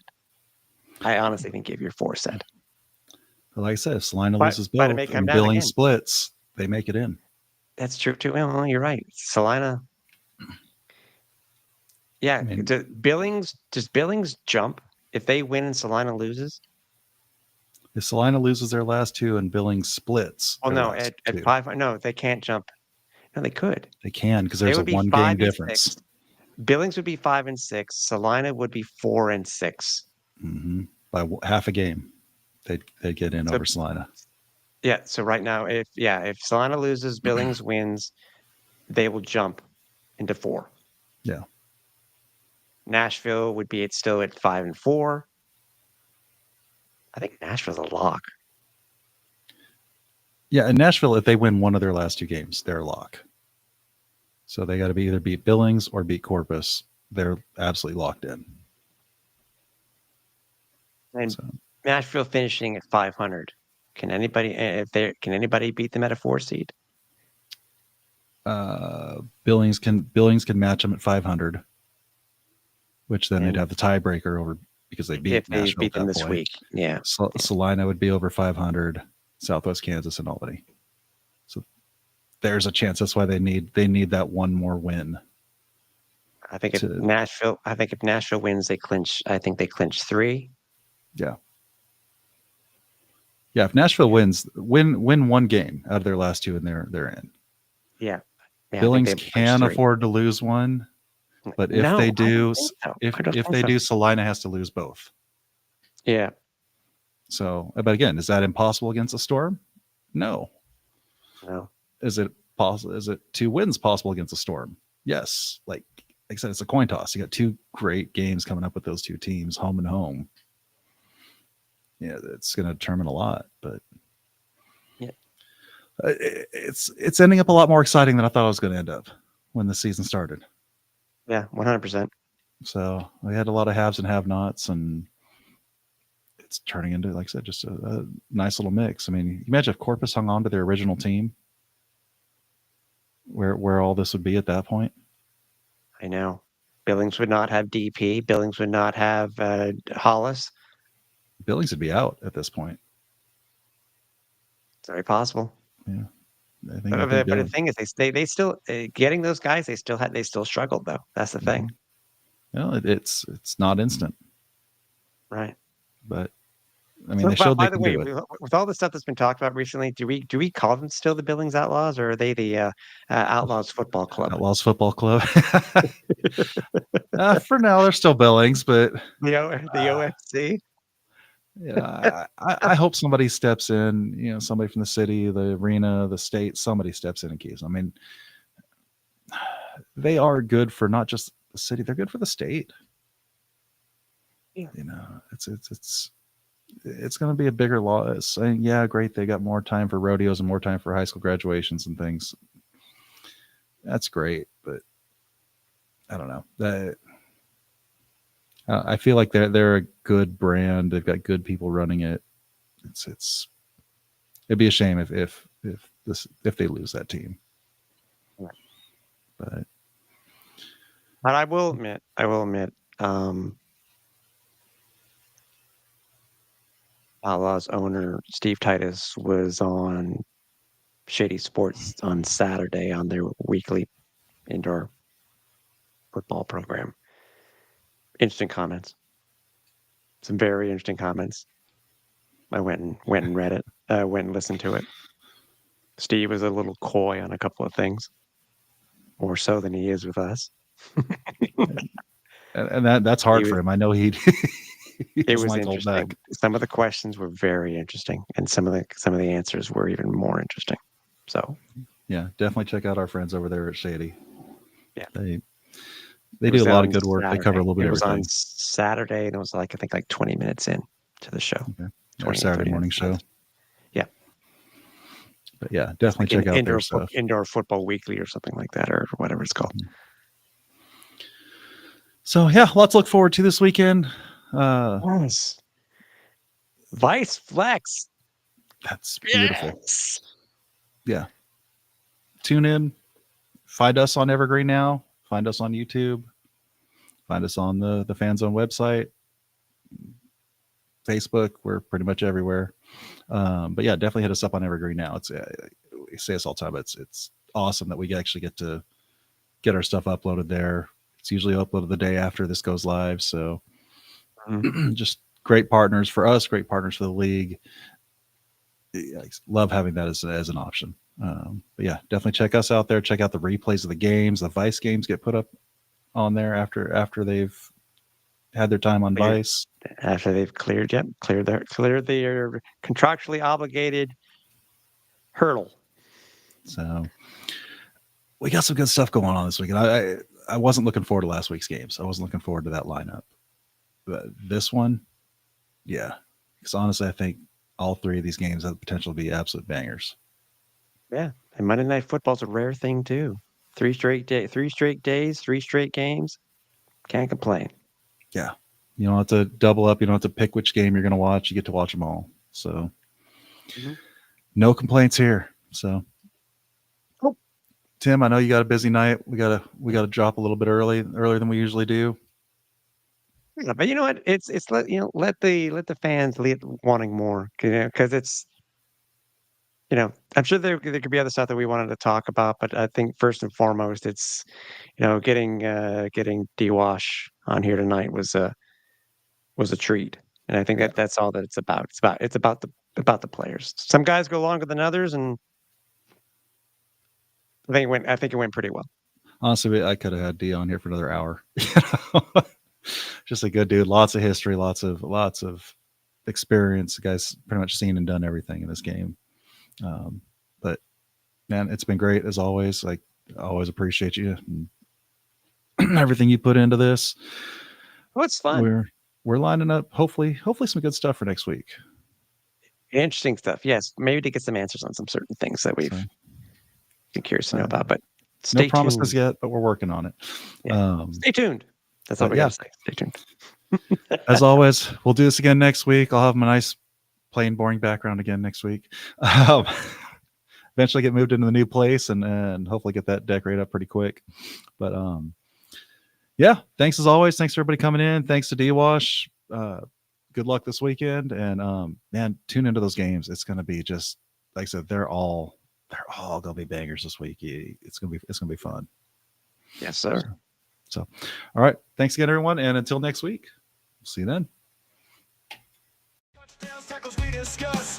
I honestly think if you're 4 set, But like I said, if Salina but loses but it both may come and down Billings again. splits, they make it in. That's true too. Well, you're right. Salina. Yeah, I mean, Does Billings jump if they win and Salina loses? if Salina loses their last two and Billings splits Well, their no, last at two, 5. No, they can't jump. No, they could. they can because They there's a would be 1 game 5 and 6. difference. Billings would be 5 and 6. Salina would be 4 and 6. By half a game, they'd get in So over Salina. yeah, so right now, if Salina loses, Billings wins, they will jump into 4. Yeah. Nashville would be still at 5 and 4. I think Nashville's a lock. Yeah, in Nashville, if they win one of their last 2 games, they're a lock. So they got to either beat Billings or beat Corpus. They're absolutely locked in. And So, Nashville finishing at 500. Can anybody beat them at a 4 seed? Billings can match them at 500, which then And they'd have the tiebreaker over because they beat if they Nashville beat at them that this point. week, yeah. Salina would be over 500, Southwest Kansas and Albany. So there's a chance. That's why they need that one more win. I think if Nashville wins, they clinch. I think they clinch 3. Yeah. Yeah, if Nashville win 1 game out of their last 2 and they're in. Yeah. Billings I think they clinch can 3. afford to lose one, but if No, they I don't do, think so. if I don't think they so. do, Salina has to lose both. Yeah. So, but again, is that impossible against a Storm? No. No. Is it possible? Is it 2 wins possible against a Storm? Yes. Like I said, it's a coin toss. You got 2 great games coming up with those 2 teams, home and home. Yeah, it's going to determine a lot, but yeah, it's ending up a lot more exciting than I thought it was going to end up when the season started. Yeah, 100%. So we had a lot of haves and have-nots, and it's turning into, like I said, just a nice little mix. I mean, imagine if Corpus hung on to their original team, where all this would be at that point. I know. Billings would not have DP. Billings would not have Hollis. Billings would be out at this point. It's very possible. Yeah, I think. But the thing is, they still getting those guys. They still struggled though. That's the thing. Well, it's not instant, Right? but I mean, they showed by they the can way, do it. with all the stuff that's been talked about recently, do we call them still the Billings Outlaws, or are they the Outlaws Football Club? Outlaws Football Club. For now, they're still Billings, but The OFC. Yeah, I hope somebody steps in. You know, somebody from the city, the arena, the state. Somebody steps in and keeps. I mean, they are good for not just the city; they're good for the state. Yeah. You know, it's going to be a bigger loss. Yeah, great. They got more time for rodeos and more time for high school graduations and things. That's great, but I don't know. I feel like they're a good brand. They've got good people running it. It'd be a shame if they lose that team. Right. But I will admit, Outlaws owner Steve Titus was on Shady Sports on Saturday on their weekly indoor football program. Interesting comments. Some very interesting comments. I went and read it. Went and listened to it. Steve was a little coy on a couple of things, more so than he is with us. and that's hard for him. I know he it was like interesting. Some of the questions were very interesting, and some of the answers were even more interesting. So yeah, definitely check out our friends over there at Shady. Yeah, they do a lot of good work. Saturday. They cover a little bit of everything. It was on Saturday, and it was like I think 20 minutes in to the show. Okay. Our Saturday morning show. Yeah. But yeah, definitely check out their stuff. Indoor Football Weekly or something like that, or whatever it's called. So yeah, lots to look forward to this weekend. Yes. Vice Flex. That's beautiful. Yes. Yeah. Tune in. Find us on Evergreen now. Find us on YouTube. Find us on the Fan Zone website. Facebook. We're pretty much everywhere. But yeah, definitely hit us up on Evergreen now. It's we say this all the time. It's awesome that we actually get to get our stuff uploaded there. It's usually uploaded the day after this goes live. So just great partners for us, great partners for the league. I love having that as an option. But yeah, definitely check us out there. Check out the replays of the games. The Vice games get put up on there after they've had their time on Vice. After they've cleared their contractually obligated hurdle. So we got some good stuff going on this week. And I wasn't looking forward to last week's games. I wasn't looking forward to that lineup. But this one, yeah. Because honestly, I think all three of these games have the potential to be absolute bangers. Yeah. And Monday Night Football's a rare thing too. 3 straight days, 3 straight games. Can't complain. Yeah. You don't have to double up. You don't have to pick which game you're going to watch. You get to watch them all. So no complaints here. So Tim, I know you got a busy night. We gotta drop a little bit earlier than we usually do. Yeah, but you know what? It's let the fans lead wanting more, because it's, I'm sure there could be other stuff that we wanted to talk about, but I think first and foremost, it's getting D-Wash on here tonight was a treat, and I think that's all that it's about. It's about the players. Some guys go longer than others, and I think it went pretty well. Honestly, I could have had D on here for another hour. Just a good dude. Lots of history. Lots of experience. The guy's pretty much seen and done everything in this game. But man, it's been great as always. Like, I always appreciate you and everything you put into this. Oh, it's fun. We're lining up hopefully some good stuff for next week. Interesting stuff. Yes, maybe to get some answers on some certain things that we've been curious to know about. But no promises yet, but we're working on it. Yeah. Stay tuned. That's all we gotta say. Stay tuned. As always, we'll do this again next week. I'll have my nice, plain, boring background again next week. Eventually get moved into the new place and hopefully get that decorated up pretty quick. But yeah, thanks as always. Thanks for everybody coming in. Thanks to D-Wash. Good luck this weekend. And man, tune into those games. It's gonna be just like I said, they're all gonna be bangers this week. It's gonna be fun. Yes, sir. So all right. Thanks again, everyone. And until next week, see you then. Touchdowns, tackles we discuss.